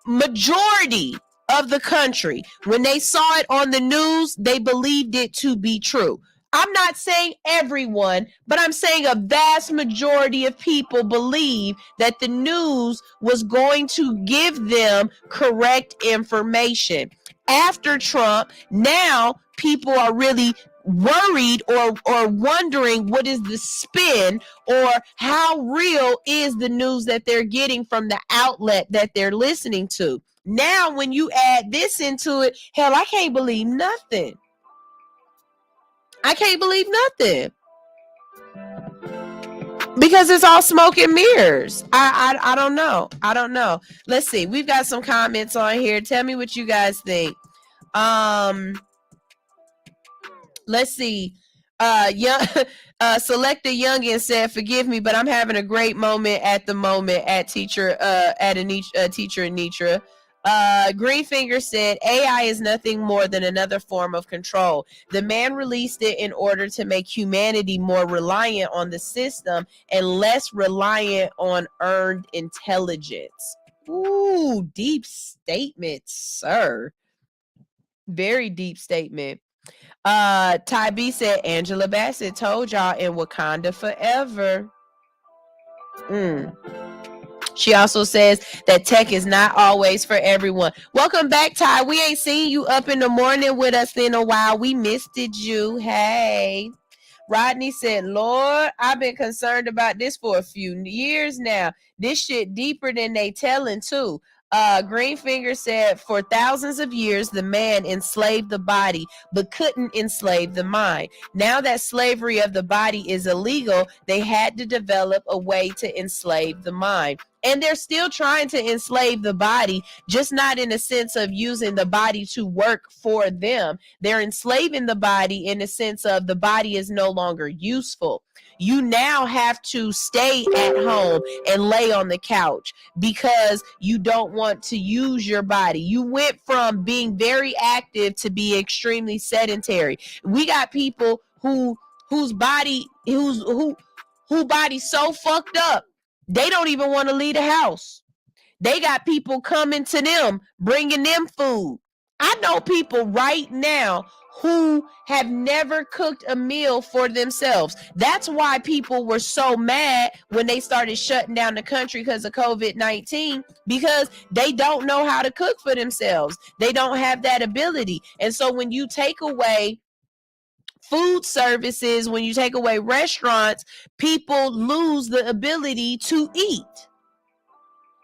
majority of the country, when they saw it on the news, they believed it to be true. I'm not saying everyone, but I'm saying a vast majority of people believe that the news was going to give them correct information. After Trump, now people are really worried or wondering what is the spin or how real is the news that they're getting from the outlet that they're listening to. Now, when you add this into it, hell, I can't believe nothing. I can't believe nothing. Because it's all smoke and mirrors. I don't know. I don't know. Let's see. We've got some comments on here. Tell me what you guys think. Let's see. Selecta Youngin said, "Forgive me, but I'm having a great moment at the moment at teacher teacher Anitra." Greenfinger said, "AI is nothing more than another form of control. The man released it in order to make humanity more reliant on the system and less reliant on earned intelligence." Ooh, deep statement, sir. Very deep statement. Ty B said, "Angela Bassett told y'all in Wakanda forever." She also says that tech is not always for everyone. Welcome back, Ty. We ain't seen you up in the morning with us in a while. We missed you. Hey. Rodney said, "Lord, I've been concerned about this for a few years now. This shit deeper than they telling too." Greenfinger said, "For thousands of years, the man enslaved the body, but couldn't enslave the mind. Now that slavery of the body is illegal, they had to develop a way to enslave the mind." And they're still trying to enslave the body, just not in a sense of using the body to work for them. They're enslaving the body in the sense of the body is no longer useful. You now have to stay at home and lay on the couch because you don't want to use your body. You went from being very active to be extremely sedentary. We got people whose body so fucked up they don't even want to leave the house. They got people coming to them, bringing them food. I know people right now who have never cooked a meal for themselves. That's why people were so mad when they started shutting down the country because of COVID-19, because they don't know how to cook for themselves. They don't have that ability. And so when you take away food services, when you take away restaurants, people lose the ability to eat.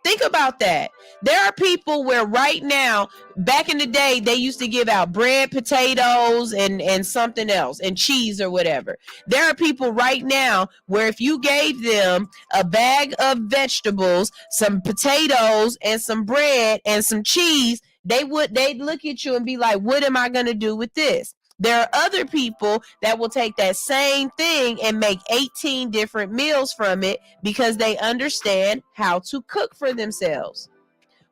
Think about that. There are people where right now, back in the day, they used to give out bread, potatoes, and something else, and cheese or whatever. There are people right now where if you gave them a bag of vegetables, some potatoes, and some bread and some cheese, they'd look at you and be like, "What am I going to do with this?" There are other people that will take that same thing and make 18 different meals from it because they understand how to cook for themselves.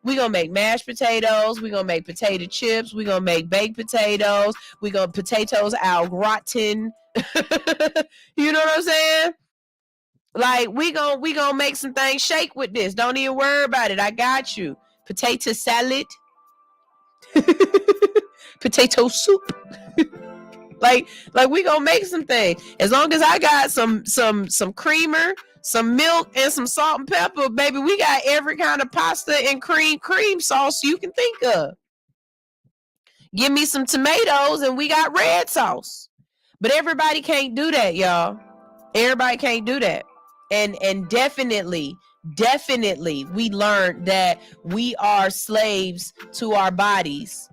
We're going to make mashed potatoes. We're going to make potato chips. We're going to make baked potatoes. We're going to potatoes au gratin. You know what I'm saying? Like, we gonna make some things shake with this. Don't even worry about it. I got you. Potato salad. Potato soup. like we gonna make some things. As long as I got some creamer, some milk, and some salt and pepper, baby, we got every kind of pasta and cream sauce you can think of. Give me some tomatoes and we got red sauce. But everybody can't do that, y'all. Everybody can't do that. And definitely we learned that we are slaves to our bodies.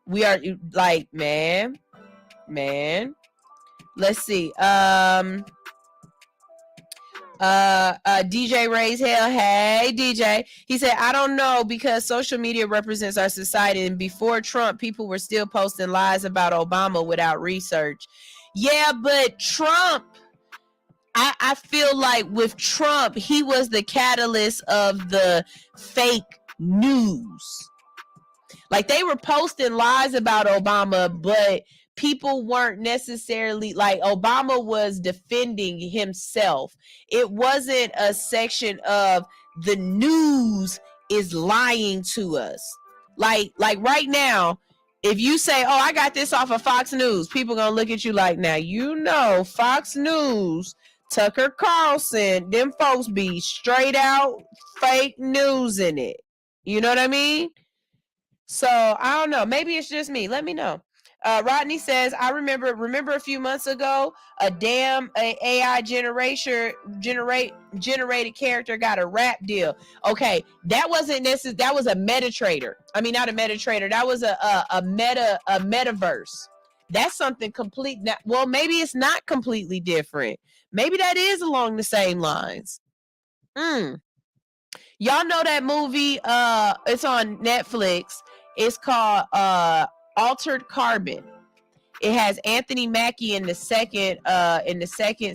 We are like, man. Let's see. DJ Raise Hell. Hey, DJ. He said, "I don't know, because social media represents our society, and before Trump, people were still posting lies about Obama without research." Yeah, but Trump, I feel like with Trump, he was the catalyst of the fake news. Like, they were posting lies about Obama, but people weren't necessarily, like, Obama was defending himself. It wasn't a section of the news is lying to us. Like right now, if you say, "Oh, I got this off of Fox News," people gonna look at you like, "Now, you know, Fox News, Tucker Carlson, them folks be straight out fake news in it." You know what I mean? So I don't know. Maybe it's just me. Let me know. Rodney says, I remember a few months ago, a damn AI generated character got a rap deal. Okay, that wasn't necessary. That was a metatrader. I mean, not a metatrader. That was a metaverse. That's something complete. Well, maybe it's not completely different. Maybe that is along the same lines. Y'all know that movie? It's on Netflix. It's called Altered Carbon. It has Anthony Mackie in the second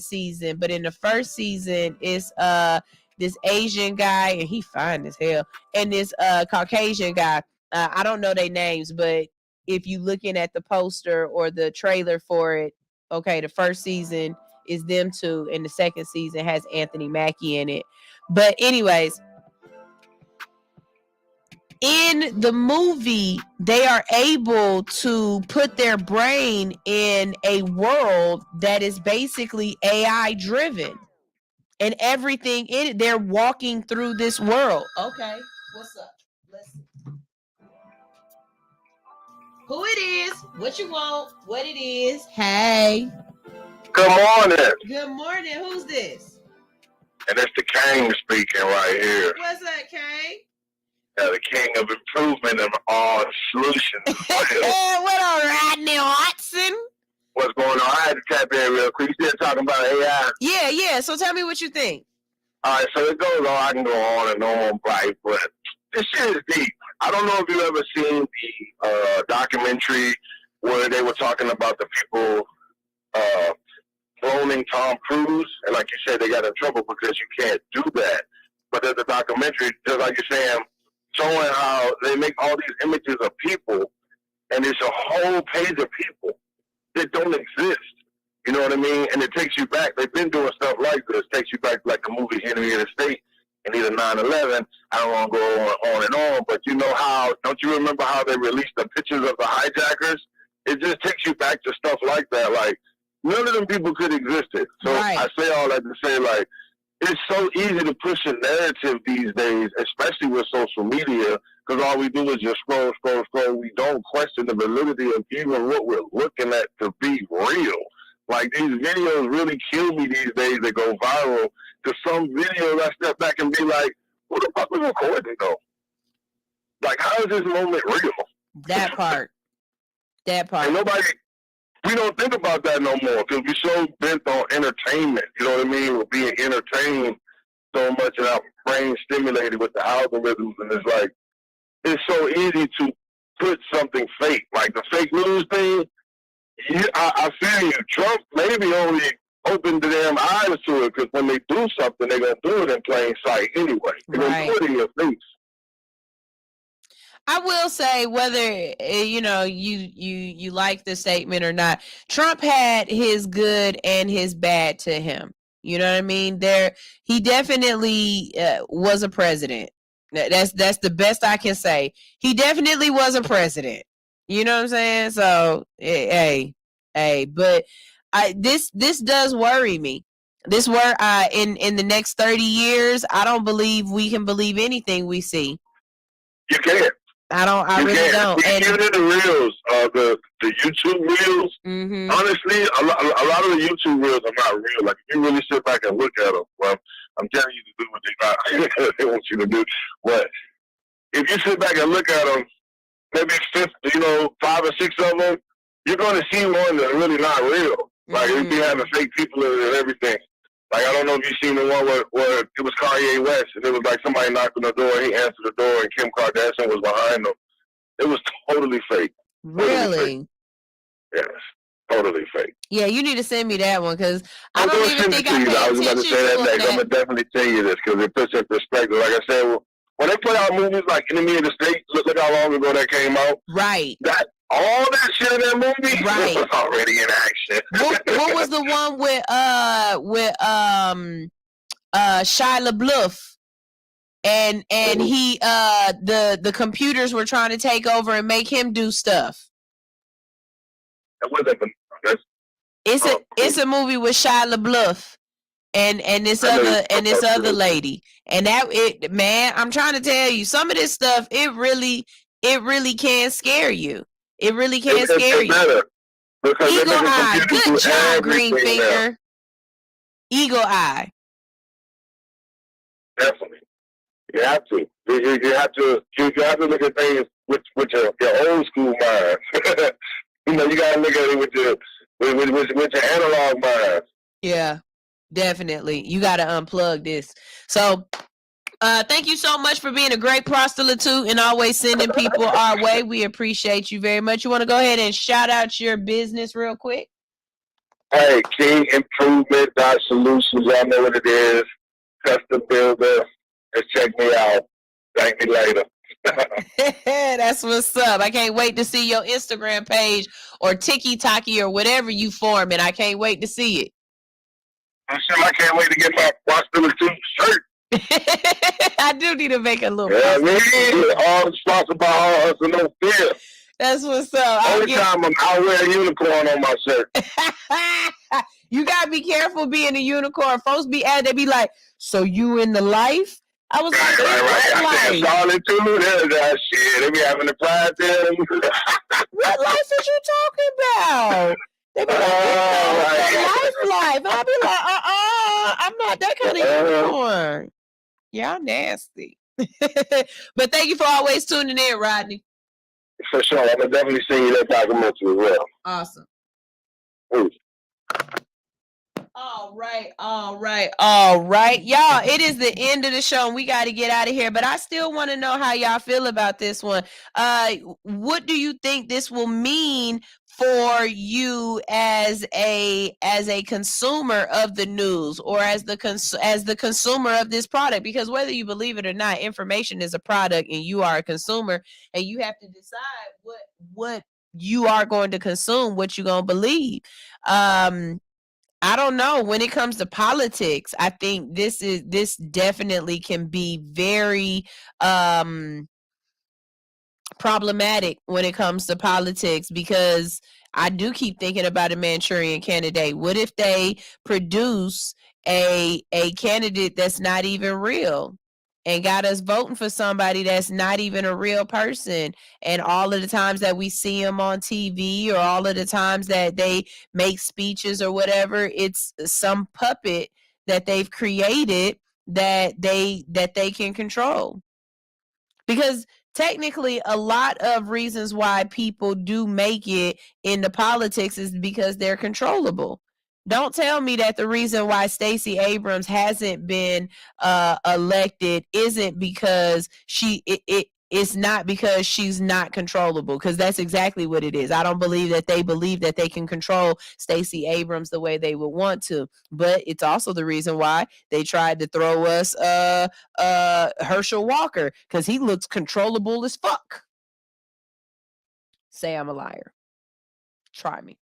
season, but in the first season, it's this Asian guy, and he fine as hell, and this Caucasian guy. I don't know their names, but if you looking at the poster or the trailer for it, okay, the first season is them two, and the second season has Anthony Mackie in it. But anyways, in the movie, they are able to put their brain in a world that is basically AI driven, and everything in it, they're walking through this world. Okay, what's up? Listen. Who it is, what you want, what it is. Hey. Good morning. Good morning. Who's this? And it's the king speaking right here. What's up, Kane? The king of improvement of all solutions. What on, Rodney Watson? What's going on? I had to tap in real quick. You still talking about AI? Yeah. So tell me what you think. All right, so it goes on. I can go on and on, right? But this shit is deep. I don't know if you ever seen the documentary where they were talking about the people cloning Tom Cruise, and like you said, they got in trouble because you can't do that. But there's a documentary, just like you're saying, showing how they make all these images of people, and it's a whole page of people that don't exist. You know what I mean? And it takes you back. They've been doing stuff like this. It takes you back like the movie Enemy of the State and either 9/11. I don't want to go on and on, but you know how, don't you remember how they released the pictures of the hijackers? It just takes you back to stuff like that. Like, none of them people could exist. So right. I say all that to say, like, it's so easy to push a narrative these days, especially with social media, because all we do is just scroll. We don't question the validity of even what we're looking at to be real. Like, these videos really kill me these days. They go viral. To some videos, I step back and be like, who the fuck was recording, though? Like, how is this moment real? That part. And we don't think about that no more because we're so bent on entertainment. You know what I mean? We're being entertained so much and our brain stimulated with the algorithms. And it's like, it's so easy to put something fake. Like the fake news thing, I feel you. Trump maybe only opened the damn eyes to it because when they do something, they're going to do it in plain sight anyway. They're going to do it in your face. I will say, whether you like the statement or not, Trump had his good and his bad to him. You know what I mean? He definitely was a president. That's the best I can say. He definitely was a president. You know what I'm saying? So, hey, but this does worry me. This in the next 30 years, I don't believe we can believe anything we see. You can't. I really don't. Even in the reels, the YouTube reels, honestly, a lot of the YouTube reels are not real. Like, if you really sit back and look at them, well, I'm telling you to do what they want you to do. But if you sit back and look at them, maybe 5 or 6 of them, you're going to see one that's really not real. Like, you be having fake people and everything. Like, I don't know if you've seen the one where it was Kanye West, and it was like somebody knocked on the door, he answered the door, and Kim Kardashian was behind him. It was totally fake. Really? Yes, totally fake. Yeah, you need to send me that one, because I don't even think I I was about to say that next. I'm going to definitely tell you this, because it puts in perspective. Like I said, when they put out movies like Enemy of the State, look how long ago that came out. Right. All that shit in that movie was already in action. What was the one with Shia LaBeouf? And he the computers were trying to take over and make him do stuff. It's a movie with Shia LaBeouf and this other lady. And man, I'm trying to tell you, some of this stuff it really can scare you. It really can scare you. Better because Eagle eye. Good job, green everything now. finger. Eagle eye. Definitely. You have to. You have to look at things with your old school mind. You know, you gotta look at it with your analog mind. Yeah, definitely. You gotta unplug this. So thank you so much for being a great prostitute and always sending people our way. We appreciate you very much. You want to go ahead and shout out your business real quick? Hey, King Improvement Solutions. Y'all know what it is. Custom builder. Just check me out. Thank you later. That's what's up. I can't wait to see your Instagram page or TikTok or whatever you form, and I can't wait to see it. I can't wait to get my prostitute shirt. I do need to make a little. Yeah, all sponsored by All Hustle No Fear. That's what's up. Only time I wear a unicorn on my shirt. You gotta be careful being a unicorn. Folks be at they be like, so you in the life? I was like, right. I said solitude. There's that shit. They be having the pride there. What life is you talking about? They be like, life. And I'll be like, I'm not that kind of unicorn. Y'all nasty. But thank you for always tuning in, Rodney. For sure. I'm going to definitely send you that documentary as well. Awesome. Ooh. All right. Y'all, it is the end of the show and we got to get out of here, but I still want to know how y'all feel about this one. What do you think this will mean for you as a consumer of the news or as the consumer of this product? Because whether you believe it or not, information is a product and you are a consumer and you have to decide what you are going to consume, what you're going to believe. I don't know. When it comes to politics, I think this definitely can be very problematic when it comes to politics, because I do keep thinking about a Manchurian candidate. What if they produce a candidate that's not even real and got us voting for somebody that's not even a real person? And all of the times that we see them on TV or all of the times that they make speeches or whatever, it's some puppet that they've created that they can control. Because technically, a lot of reasons why people do make it into politics is because they're controllable. Don't tell me that the reason why Stacey Abrams hasn't been elected isn't because it's not because she's not controllable, because that's exactly what it is. I don't believe that they can control Stacey Abrams the way they would want to, but it's also the reason why they tried to throw us Herschel Walker, because he looks controllable as fuck. Say I'm a liar. Try me.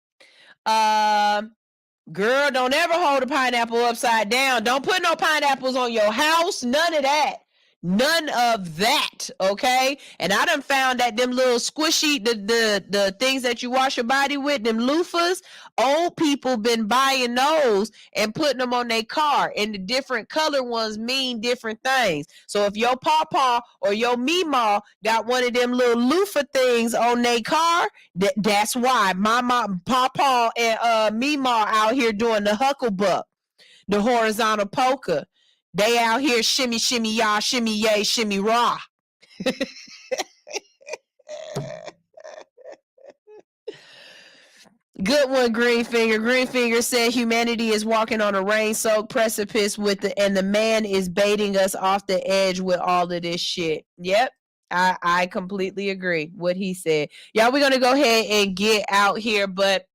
Girl, don't ever hold a pineapple upside down. Don't put no pineapples on your house. None of that. None of that, okay? And I done found that them little squishy, the things that you wash your body with, them loofahs, old people been buying those and putting them on their car, and the different color ones mean different things. So if your pawpaw or your meemaw got one of them little loofah things on their car, that's why my pawpaw and meemaw out here doing the hucklebuck, the horizontal polka. They out here shimmy, shimmy, y'all, shimmy, yay, shimmy, rah. Good one, Greenfinger. Greenfinger said humanity is walking on a rain-soaked precipice and the man is baiting us off the edge with all of this shit. Yep. I completely agree what he said. Y'all, we're going to go ahead and get out here, but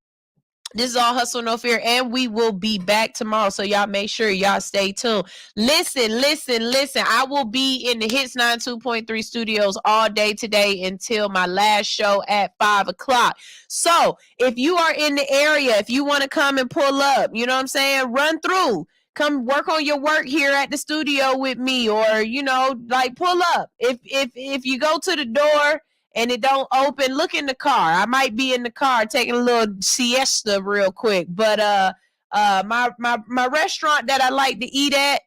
this is All Hustle No Fear, and we will be back tomorrow. So y'all make sure y'all stay tuned. Listen. I will be in the Hits 92.3 studios all day today until my last show at 5 o'clock. So if you are in the area, if you want to come and pull up, you know what I'm saying, run through. Come work on your work here at the studio with me, or, you know, like pull up. If you go to the door and it don't open, look in the car. I might be in the car taking a little siesta real quick. But my restaurant that I like to eat at,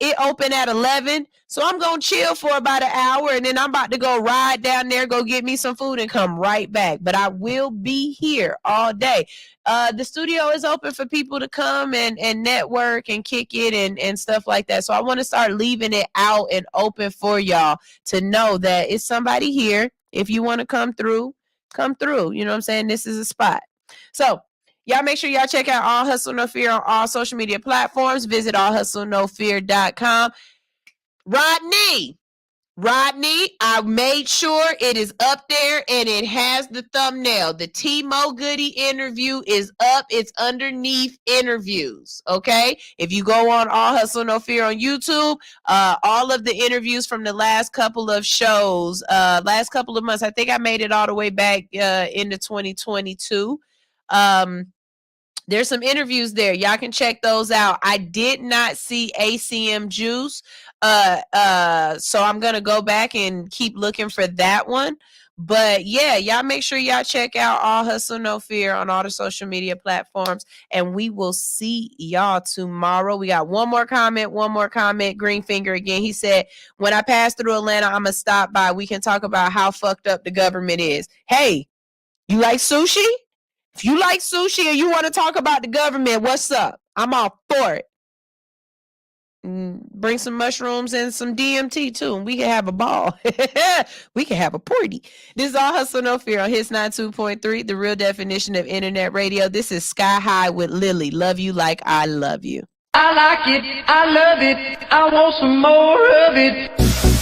It open at 11. So I'm going to chill for about an hour, and then I'm about to go ride down there, go get me some food, and come right back. But I will be here all day. The studio is open for people to come and network and kick it and stuff like that. So I want to start leaving it out and open for y'all to know that it's somebody here. If you want to come through. You know what I'm saying? This is a spot. So y'all make sure y'all check out All Hustle No Fear on all social media platforms. Visit allhustlenofear.com. Rodney, I made sure it is up there and it has the thumbnail. The T-Mo Goody interview is up. It's underneath interviews, okay? If you go on All Hustle No Fear on YouTube, all of the interviews from the last couple of shows, last couple of months, I think I made it all the way back into 2022. There's some interviews there. Y'all can check those out. I did not see ACM Juice. So I'm going to go back and keep looking for that one. But yeah, y'all make sure y'all check out All Hustle No Fear on all the social media platforms. And we will see y'all tomorrow. We got one more comment. Green finger again. He said, when I pass through Atlanta, I'm going to stop by. We can talk about how fucked up the government is. Hey, you like sushi? If you like sushi and you want to talk about the government, what's up? I'm all for it. Bring some mushrooms and some DMT too, and we can have a ball. We can have a party. This is All Hustle No Fear on Hits 92.3, the real definition of internet radio. This is Sky High with Lily. Love you like I love you. I like it. I love it. I want some more of it.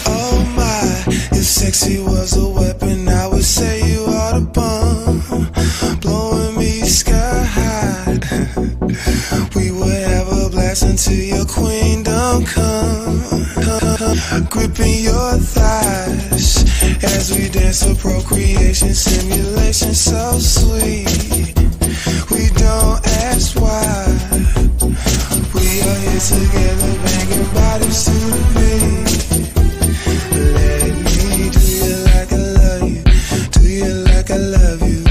Oh my, if sexy was a weapon, I would say you are the bomb, blowing me sky high. We would have a blast until your queendom come, gripping your thighs as we dance for procreation, simulation so sweet. We don't ask why. We are here together, banging bodies to the beat. Let me do you like I love you. Do you like I love you?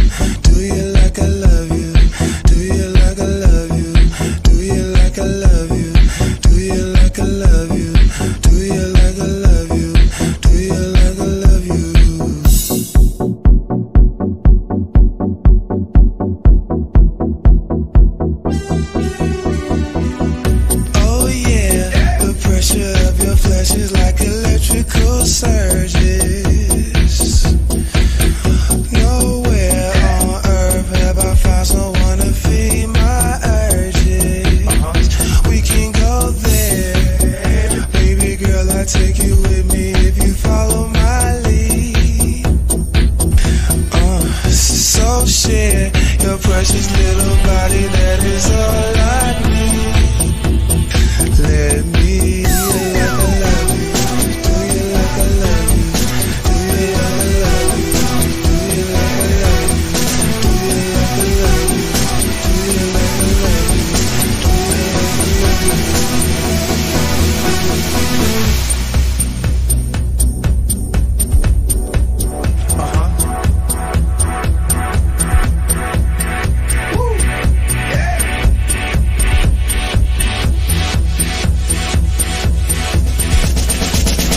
Do you like I love you? Do you like I love you? Do you like I love you? Do you like I love you? Do you like I love you? Do you like I love you? Oh yeah, the pressure of your flesh is like electrical surges. Nowhere on earth have I found someone to feed my urges. We can go there, baby girl, I'll take you with me if you follow my lead. So share your precious little body, that is all I need. Let me like I love you. Do you like I love you? Do you like I love you? Do you like I love you? Do you like I love you? Do you like I love you? Do you like I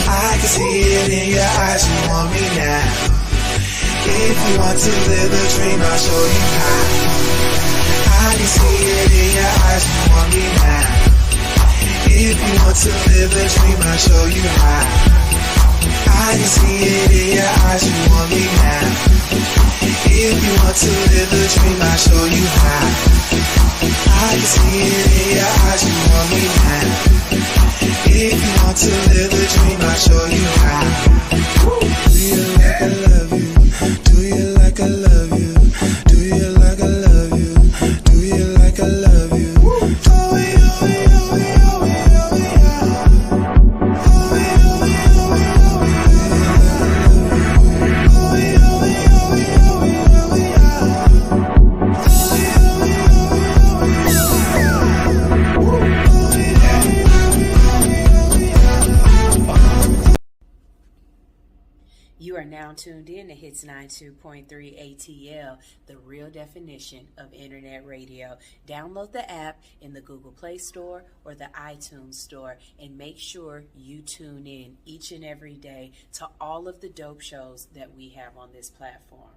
I can see it in your eyes, you want me now. If you want to live the dream, I'll show you how. I can see it in your eyes, you want me now. If you want to live the dream, I'll show you how. I can see it in your eyes, you want me now. If you want to live the dream, I'll show you how. I can see it in your eyes, you want me now. If you want to live the dream, I'll show you how. Do you like I love you? Do you like I love you? Do you like I love you? Do you like I love you? Oh, You are now tuned in to Hits 92.3 ATL, the real definition of internet radio. Download the app in the Google Play Store or the iTunes Store and make sure you tune in each and every day to all of the dope shows that we have on this platform.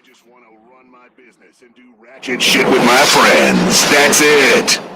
I just want to run my business and do ratchet shit with my friends. That's it.